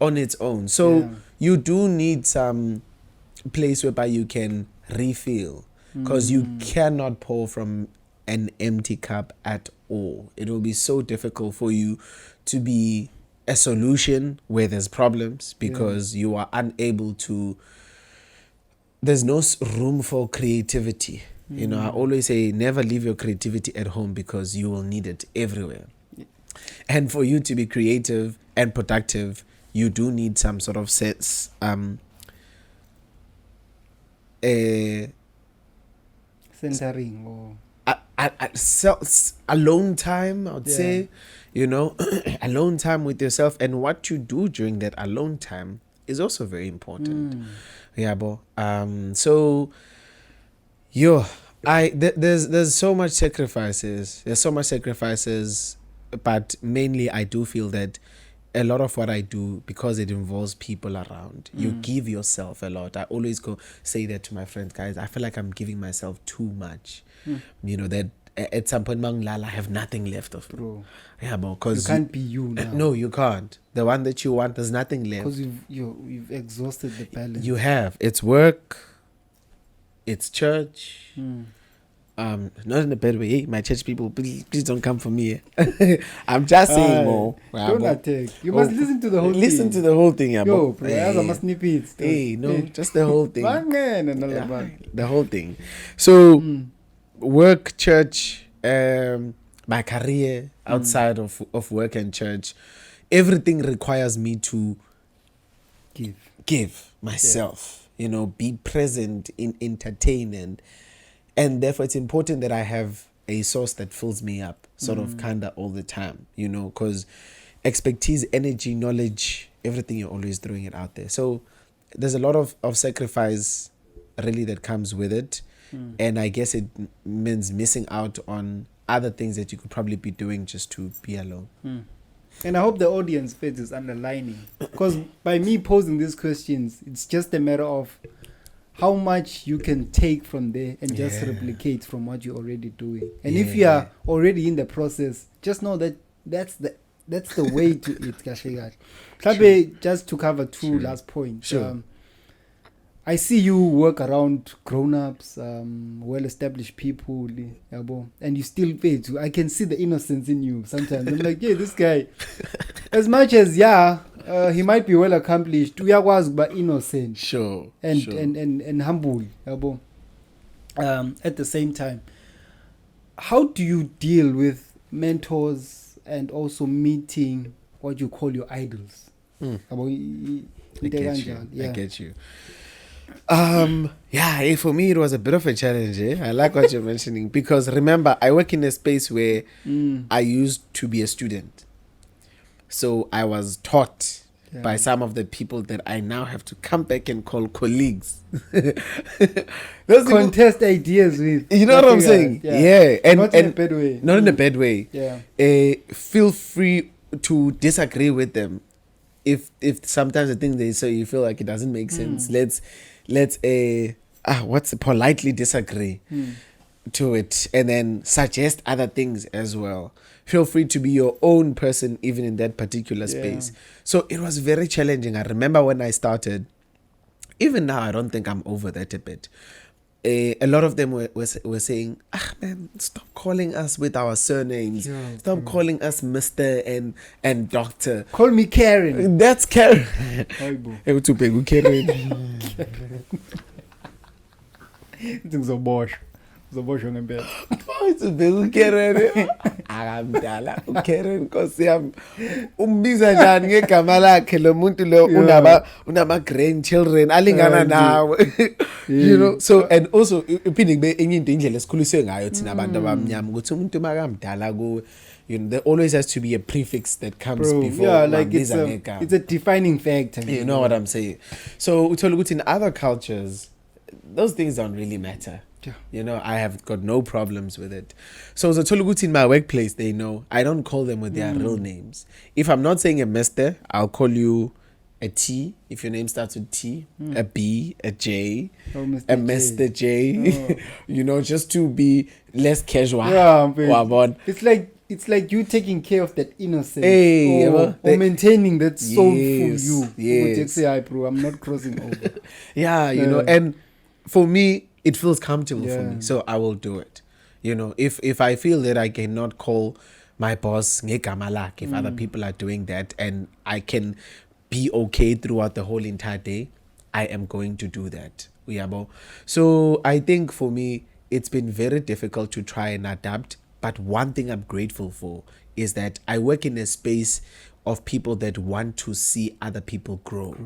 on its own. So you do need some place whereby you can refill, because you cannot pour from an empty cup at all. It will be so difficult for you to be a solution where there's problems, because you are unable to, there's no room for creativity. You know, I always say never leave your creativity at home, because you will need it everywhere. And for you to be creative and productive, you do need some sort of sense centering or alone time, I would say, you know, alone time with yourself, and what you do during that alone time is also very important. So there's so much sacrifices. There's so much sacrifices, but mainly I do feel that a lot of what I do, because it involves people around, you give yourself a lot. I always say that to my friends, guys, I feel like I'm giving myself too much. You know, that at some point, I have nothing left of me. Bro. Because you can't be you now. No, you can't. The one that you want, there's nothing left. Because you've exhausted the balance. You have. It's work, it's church, Not in a bad way. Hey, my church people, please don't come for me. I'm just saying more. Don't attack. You must listen to the whole thing. Listen to the whole thing, yeah. Yo, bro, I must snippets. Hey, no, just the whole thing. Yeah, the whole thing. So, work, church, my career outside of work and church, everything requires me to give myself, be present, entertain, and therefore it's important that I have a source that fills me up sort of kinda all the time, because expertise, energy, knowledge, everything, you're always throwing it out there. So there's a lot of sacrifice really that comes with it. And I guess it means missing out on other things that you could probably be doing just to be alone. And I hope the audience fits is underlining, because by me posing these questions, it's just a matter of how much you can take from there and just replicate from what you're already doing. And if you are already in the process, just know that that's the way to it. Kahle, just to cover two last points. Sure. I see you work around grown-ups, well-established people, and you still pay to. I can see the innocence in you sometimes. I'm like, yeah, this guy, as much as he might be well accomplished, we are but innocent. Sure. And humble. At the same time, how do you deal with mentors and also meeting what you call your idols? I get you. For me it was a bit of a challenge. I like what you're mentioning, because remember, I work in a space where I used to be a student, so I was taught by some of the people that I now have to come back and call colleagues. Contest ideas with, you know what I'm saying? And not in a bad way. Not in a bad way. Feel free to disagree with them if sometimes the thing they say you feel like it doesn't make sense. Let's politely disagree to it, and then suggest other things as well. Feel free to be your own person even in that particular space. So it was very challenging. I remember when I started, even now I don't think I'm over that a bit. A lot of them were saying, man, stop calling us with our surnames. Stop calling us Mr. and Doctor. Call me Karen. That's Karen. Karen. Things are bosh. Karen. Akamdala Karen Nkosi yami. Umbiza njani ngegama lakhe lo muntu lo unama grandchildren alingana nawe. So, and also uphinde kube enye into indlela esikhuliswe ngayo thina abantu abamnyama ukuthi umuntu makamdala kuwe, there always has to be a prefix that comes before. It's a defining factor. You know what I'm saying? So uthola ukuthi in other cultures those things don't really matter. I have got no problems with it. So in my workplace, they know I don't call them with their real names. If I'm not saying a Mr., I'll call you a T if your name starts with T, a B, a J, a Mr. J. Just to be less casual. It's like you taking care of that innocence, or maintaining that soulful you. Yes. Say, bro, I'm not crossing over. And for me, it feels comfortable for me, so I will do it. If I feel that I cannot call my boss ngegama lakhe, if other people are doing that, and I can be okay throughout the whole entire day, I am going to do that. So I think for me, it's been very difficult to try and adapt. But one thing I'm grateful for is that I work in a space of people that want to see other people grow.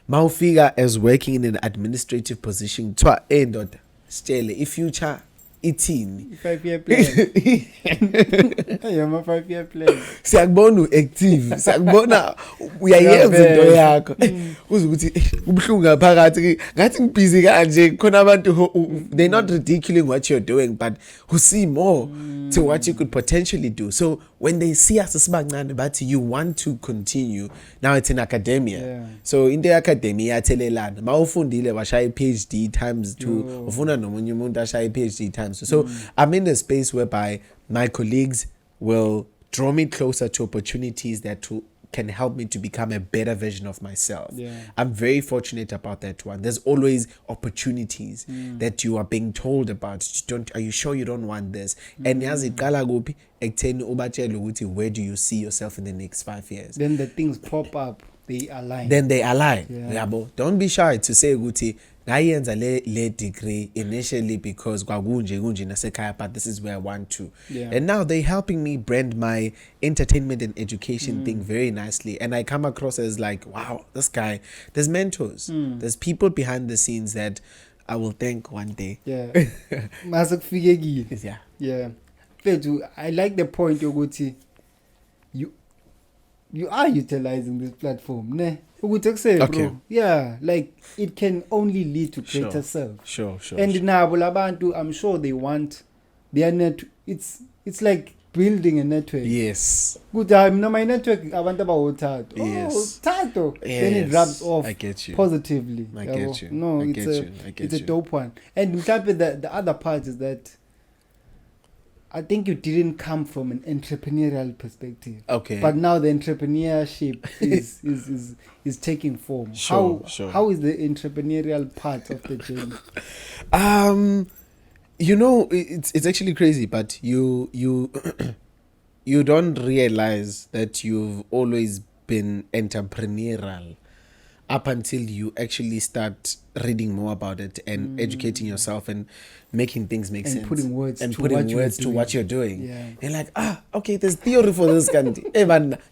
Maufika as working in an administrative position to end of still a future 18 5-year plan. I'm a 5-year plan. Siyakubona active, siyakubona uyayenza into yakho. Uzukuthi ubhlungu ngaphakathi ngathi ngibusy kanje khona abantu they're not ridiculing what you're doing, but who see more to what you could potentially do. So when they see us sibancane bathi you want to continue, now it's in academia. So in the academia yathelelana mawufundile washaya PhD times 2 ufuna nomunye umuntu ashaya PhD times. So I'm in a space whereby my colleagues will draw me closer to opportunities that can help me to become a better version of myself. Yeah. I'm very fortunate about that one. There's always opportunities that you are being told about. Are you sure you don't want this? And yazi iqala kuphi ekutheni ubatshele ukuthi where do you see yourself in the next 5 years? Then the things pop up, they align. Then they align. Yeah. Yabo. Don't be shy to say ukuthi ngayenza le degree initially because kwakunje nasekhaya, but this is where I want to. Yeah. And now they're helping me brand my entertainment and education thing very nicely. And I come across as like, wow, this guy, there's mentors. There's people behind the scenes that I will thank one day. Yeah. Masakufike. Yeah. Yeah. Fethu, I like the point yokuthi you are utilizing this platform, ne? Okay. Bro. Yeah, like it can only lead to greater self. Sure. And nabo labantu, I'm sure they want their net. It's like building a network. Yes. Good. My network. Abantu about THATO. Yes. Oh, THATO. Yes. Then it rubs off. I get you. Positively. I get you. No, it's a dope one. And the other part is that I think you didn't come from an entrepreneurial perspective. Okay. But now the entrepreneurship is taking form. Sure. How is the entrepreneurial part of the journey? You know, it's actually crazy, but you you don't realize that you've always been entrepreneurial up until you actually start reading more about it and educating yourself and making things make sense. And putting words to what you're doing. Yeah. You're like, okay, there's theory for this kind of thing.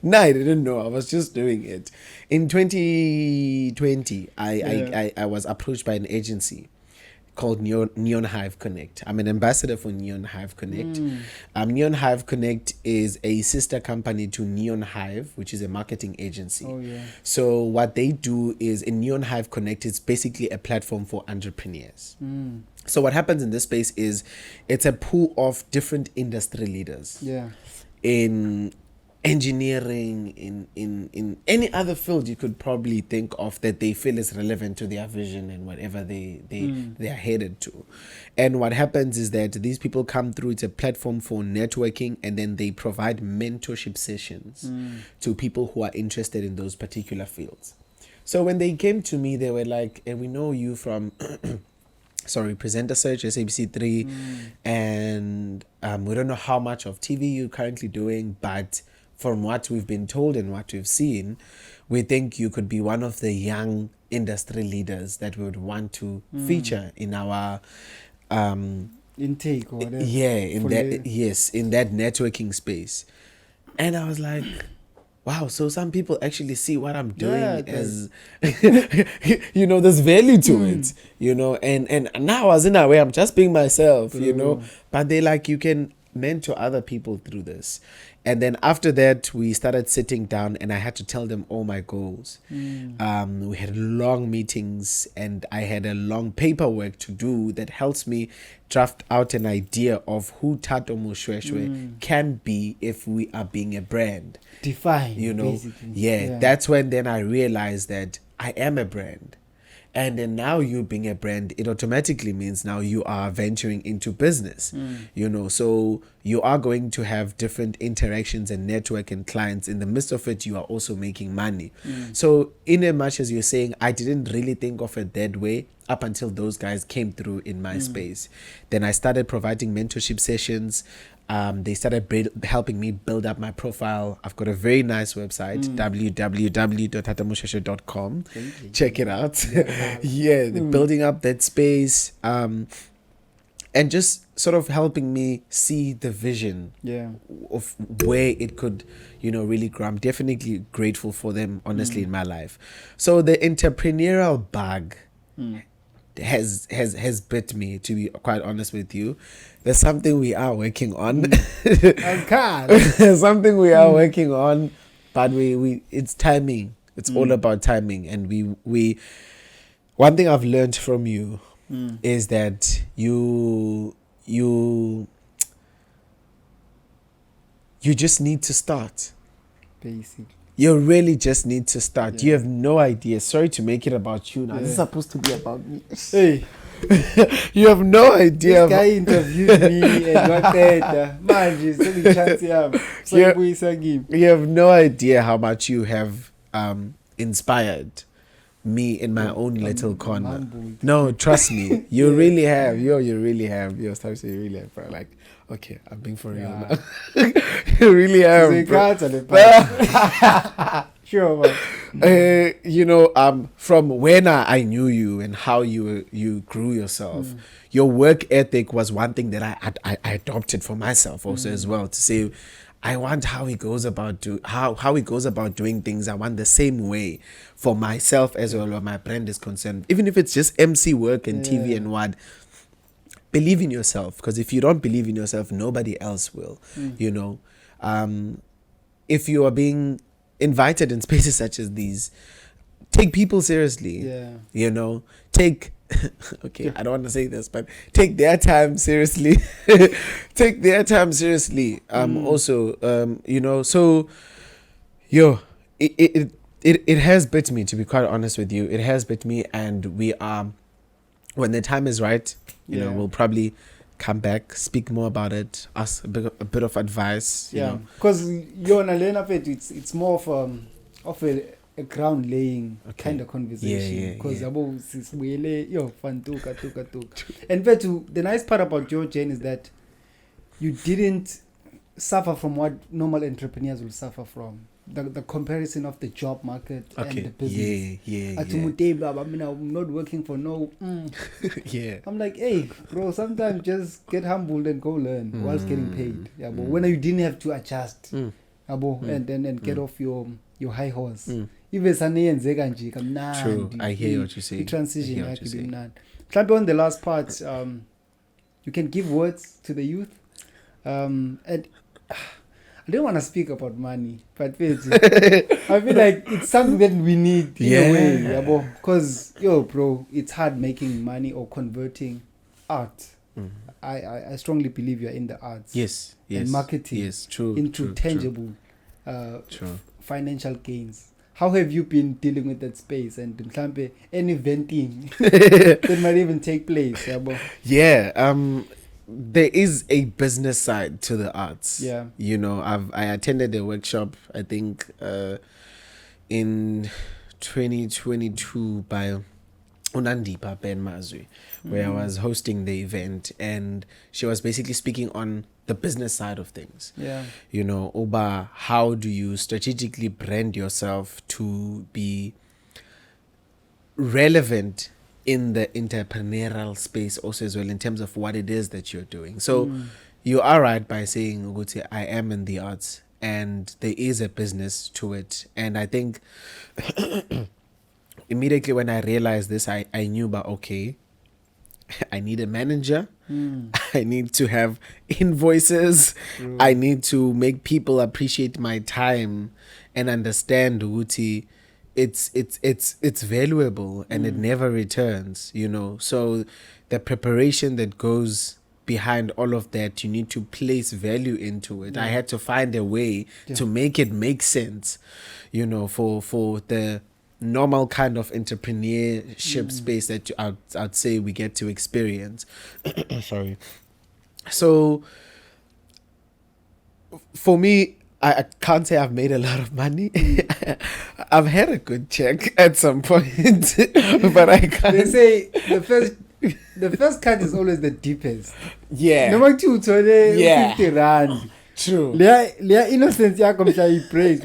No, I didn't know. I was just doing it. In 2020, I was approached by an agency called Neon Hive Connect. I'm an ambassador for Neon Hive Connect. Neon Hive Connect is a sister company to Neon Hive, which is a marketing agency. Oh, yeah. So what they do is in Neon Hive Connect, it's basically a platform for entrepreneurs. So what happens in this space is it's a pool of different industry leaders. Yeah. In engineering, in any other field you could probably think of that they feel is relevant to their vision and whatever they are headed to. And what happens is that these people come through, it's a platform for networking, and then they provide mentorship sessions to people who are interested in those particular fields. So when they came to me, they were like, we know you from Presenter Search, SABC3, and we don't know how much of TV you're currently doing, but from what we've been told and what we've seen, we think you could be one of the young industry leaders that we would want to feature in our intake or whatever. Yeah, in that networking space. And I was like, wow, so some people actually see what I'm doing as there's value to it, and now I was in a way I'm just being myself, but they like, you can mentor other people through this. And then after that, we started sitting down and I had to tell them all my goals. We had long meetings and I had a long paperwork to do that helps me draft out an idea of who THATO MOSHOESHOE can be if we are being a brand. Define, basically. Yeah, that's when then I realized that I am a brand. And then now you being a brand, it automatically means now you are venturing into business, so you are going to have different interactions and network and clients. In the midst of it, you are also making money. So in as much as you're saying, I didn't really think of it that way up until those guys came through in my space. Then I started providing mentorship sessions. They started helping me build up my profile. I've got a very nice website, www.thatamosheshoe.com. Check it out. They're building up that space and just sort of helping me see the vision of where it could, really grow. I'm definitely grateful for them, honestly, in my life. So the entrepreneurial bug has bit me, to be quite honest with you. There's something we are working on. There's something we are working on, but we it's timing. It's all about timing. And we one thing I've learned from you is that you just need to start. Basically. You really just need to start. You have no idea. Sorry to make it about you now. This is supposed to be about me. Hey. You have no idea. This guy interviewed me and waqeda. Manje selichance yami. Soyibuyisa kimi. You have no idea how much you have inspired me in my own little corner. Humbled. No, trust me, you really have. You really have. Yo, start you really have, bro. Like, okay, I'm being for real now. You really have. Sure, man. From when I knew you and how you grew yourself, your work ethic was one thing that I adopted for myself also as well, to say I want how he goes about doing things. I want the same way for myself as well where my brand is concerned. Even if it's just MC work and TV and what. Believe in yourself, because if you don't believe in yourself, nobody else will. If you are being invited in spaces such as these, take people seriously. Take okay, I don't want to say this, but take their time seriously. Take their time seriously. So it has bit me, to be quite honest with you. It has bit me, and we are, when the time is right, we'll probably come back, speak more about it, ask a bit of advice. Because it's more of a ground laying kind of conversation. Because and the nice part about your journey is that you didn't suffer from what normal entrepreneurs will suffer from. The comparison of the job market and the business. I'm not working for no. I'm like, hey, bro, sometimes just get humbled and go learn whilst getting paid. But when you didn't have to adjust, and get off your high horse. Even True, I hear what you say. The transition actually mad. On the last part, you can give words to the youth, and I don't want to speak about money, but I feel like it's something that we need in a way, because bro, it's hard making money or converting art. I strongly believe you're in the arts, and marketing, into tangible, financial gains. How have you been dealing with that space, and any venting that might even take place? There is a business side to the arts. I attended a workshop, I think in 2022 by Unandipa Ben Mazwi, where I was hosting the event, and she was basically speaking on the business side of things. Oba, how do you strategically brand yourself to be relevant in the entrepreneurial space also as well, in terms of what it is that you're doing. So you are right by saying, Uguti, I am in the arts, and there is a business to it. And I think immediately when I realized this, I knew about, okay, I need a manager. I need to have invoices. I need to make people appreciate my time and understand, Uguti, it's valuable and it never returns, so the preparation that goes behind all of that, you need to place value into it. I had to find a way to make it make sense, for the normal kind of entrepreneurship space that I'd say we get to experience. Sorry. So for me, I can't say I've made a lot of money. I've had a good check at some point, but I can't. They say the first cut is always the deepest. Number 2, 50 rand. True. Their innocence, break.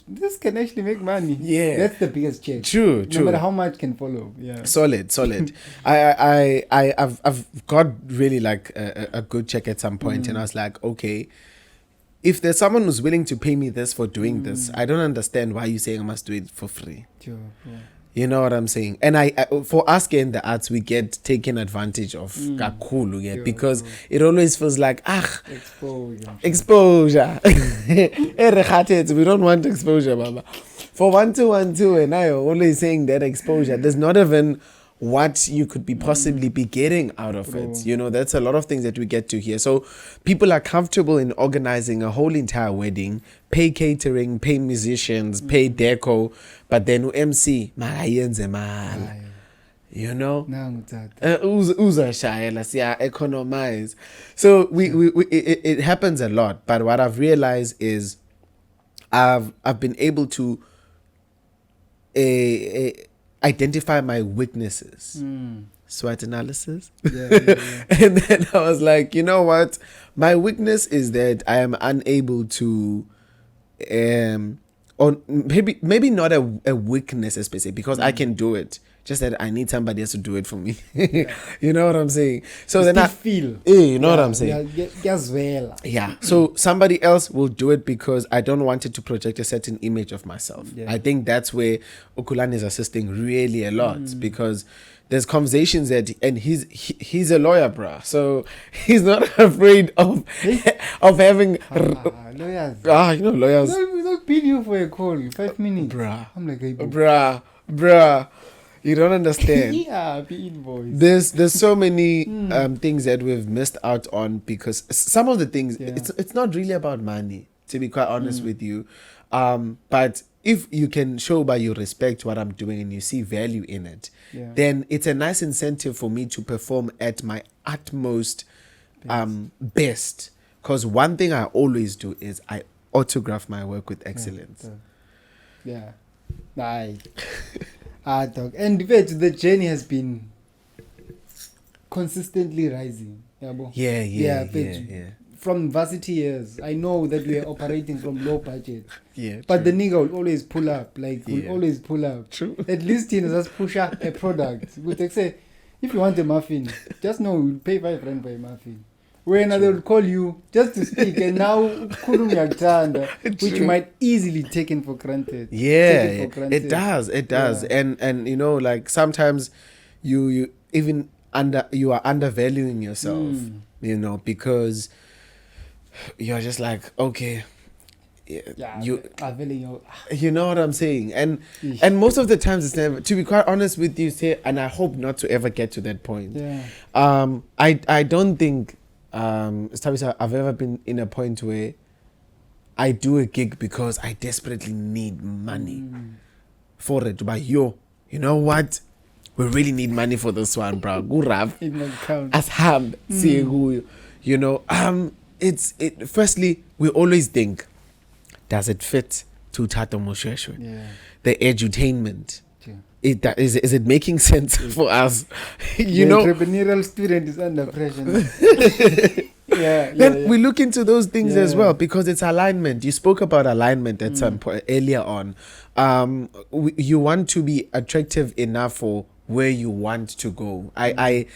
This can actually make money. That's the biggest check. True. No matter how much can follow. Solid. I've got really like a good check at some point, and I was like, okay, if there's someone who's willing to pay me this for doing this, I don't understand why you're saying I must do it for free. You know what I'm saying? And I for us in the arts, we get taken advantage of kakulu, because it always feels like, exposure. We don't want exposure, Baba. For 1212, and I always saying that exposure, there's not even what you could be possibly be getting out of it. That's a lot of things that we get to hear. So people are comfortable in organizing a whole entire wedding, pay catering, pay musicians, pay deco, but then MC, you know. Nangu tata. Uzashayela siya economize. So it happens a lot, but what I've realized is I've been able to identify my weaknesses. SWOT analysis. Yeah. And then I was like, you know what? My weakness is that I am unable to or maybe not a weakness especially, because I can do it, just that I need somebody else to do it for me. You know what I'm saying? So then I feel. You know what I'm saying? Yeah. So somebody else will do it because I don't want it to project a certain image of myself. Yeah. I think that's where Okulani is assisting really a lot, because there's conversations that, and he's a lawyer, bruh. So he's not afraid of having Lawyers. you know, lawyers. They'll bill you for a call, 5 minutes. Bruh. I'm like, hey, Bruh. You don't understand. yeah, be invoiced. There's so many things that we've missed out on, because some of the things, it's not really about money, to be quite honest with you. But if you can show by you respect what I'm doing and you see value in it, then it's a nice incentive for me to perform at my utmost best. Because one thing I always do is I autograph my work with excellence. Yeah. Nice. Dog. And the journey has been consistently rising. Yeah. From varsity years, I know that we are operating from low budget. Yeah. But the nigga will always pull up. Will always pull up. True. At least he just push up a product. We'll say, if you want a muffin, just know we'll pay 5 rand for a muffin. When they will call you just to speak, and now which might easily taken for granted. Yeah, it does. And you know, like sometimes you even you are undervaluing yourself, you know, because you're just like, okay, you know what I'm saying, and most of the times it's never, to be quite honest with you, and I hope not to ever get to that point. I don't think I've ever been in a point where I do a gig because I desperately need money for it. But you know what? We really need money for this one, bro. You know, firstly, we always think, does it fit to THATO MOSHOESHOE? The edutainment. Is it making sense for us? You know, entrepreneurial student is under pressure. Then we look into those things as well, because it's alignment. You spoke about alignment at some point earlier on. You want to be attractive enough for where you want to go. I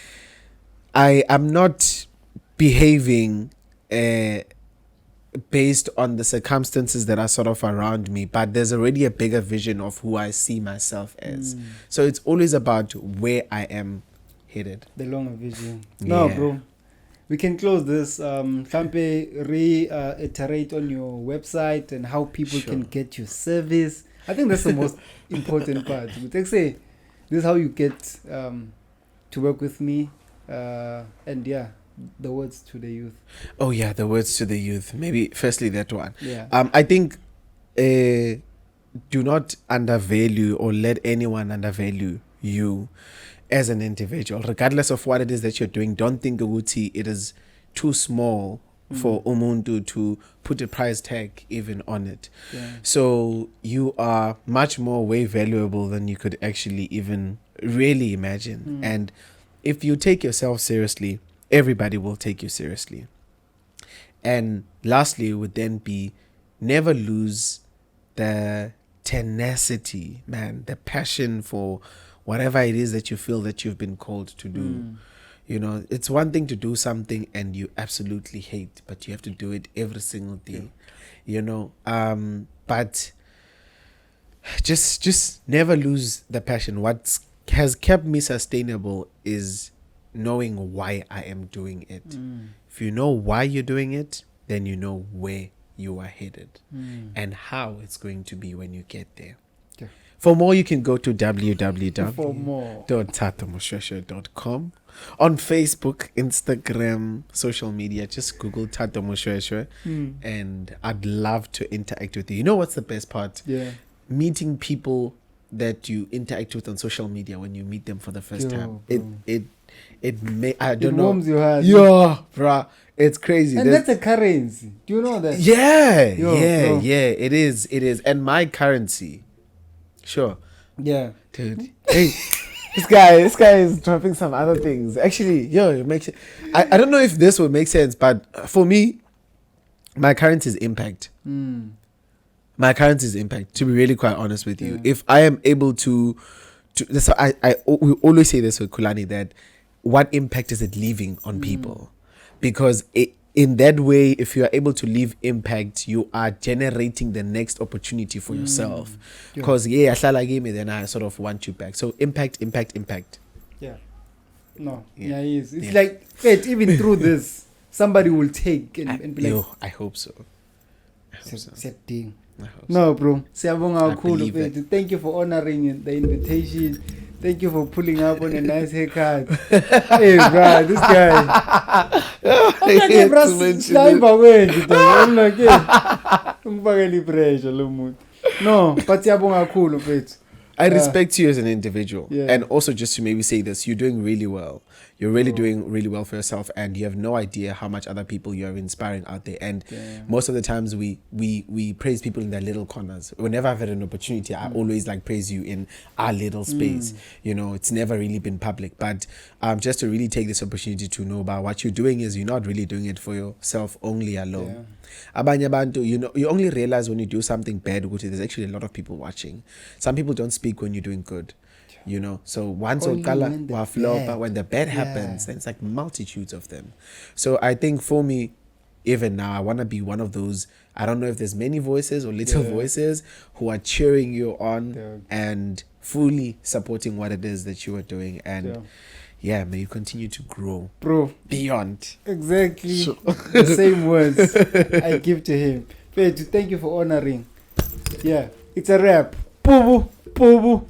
am not behaving based on the circumstances that are sort of around me, but there's already a bigger vision of who I see myself as. So it's always about where I am headed. The longer vision. No, bro. We can close this. Kampe, reiterate on your website and how people can get your service. I think that's the most important part. Say, this is how you get to work with me. And the words to the youth. Oh yeah, the words to the youth. Maybe firstly that one. Yeah. I think do not undervalue or let anyone undervalue you as an individual, regardless of what it is that you're doing. Don't think ukuthi it is too small for umuntu to put a price tag even on it. So you are much more way valuable than you could actually even really imagine. And if you take yourself seriously, everybody will take you seriously. And lastly would then be, never lose the tenacity, man, the passion for whatever it is that you feel that you've been called to do. You know, it's one thing to do something and you absolutely hate, but you have to do it every single day. You know, but just never lose the passion. What has kept me sustainable is knowing why I am doing it. If you know why you're doing it, then you know where you are headed and how it's going to be when you get there. For more, you can go to www.thatomoshoshoe.com. On Facebook, Instagram, social media, just Google THATO MOSHOESHOE, and I'd love to interact with you. You know what's the best part? Yeah. Meeting people that you interact with on social media when you meet them for the first time. bro. It may, I don't It know. warms your heart. Yeah, bruh. It's crazy. And that's a currency. Do you know that? Yeah, Yo, yeah, bro. yeah. It is. And my currency. Sure. Yeah. Dude. Hey. This guy is dropping some other things. Actually, it makes it. I don't know if this would make sense, but for me, my currency is impact. My currency is impact. To be really quite honest with you, if I am able to so we always say this with Kulani, that what impact is it leaving on people? Because in that way, if you are able to leave impact, you are generating the next opportunity for yourself. Because then I sort of want you back. So impact. Yeah. No. Yeah, it is. It's like, wait, even through this, somebody will take and be like, I hope so. Set thing. I hope so. No, bro. Siyabonga kakhulu, believe it. mfethu. Thank you for honoring the invitation. Thank you for pulling up on a nice haircut. Hey, bro, this guy. I'm like, bro, slime bagwendi, I'm like, ungifakela pressure lo muntu. No, but siyabonga kakhulu, mfethu. I respect you as an individual. Yeah. And also, just to maybe say this, you're doing really well. You're really doing really well for yourself, and you have no idea how much other people you are inspiring out there. And most of the times we praise people in their little corners. Whenever I've had an opportunity, I always like praise you in our little space. You know, it's never really been public. But just to really take this opportunity to know about what you're doing is you're not really doing it for yourself only alone. Abanye abantu, you only realize when you do something bad, which there's actually a lot of people watching. Some people don't speak when you're doing good. So once when the bad happens, then it's like multitudes of them. So I think for me, even now, I want to be one of those. I don't know if there's many voices or little voices who are cheering you on and fully supporting what it is that you are doing. And may you continue to grow, bro, beyond. Exactly. The same words I give to him. Thank you for honoring. Yeah, it's a wrap. Poo-boo.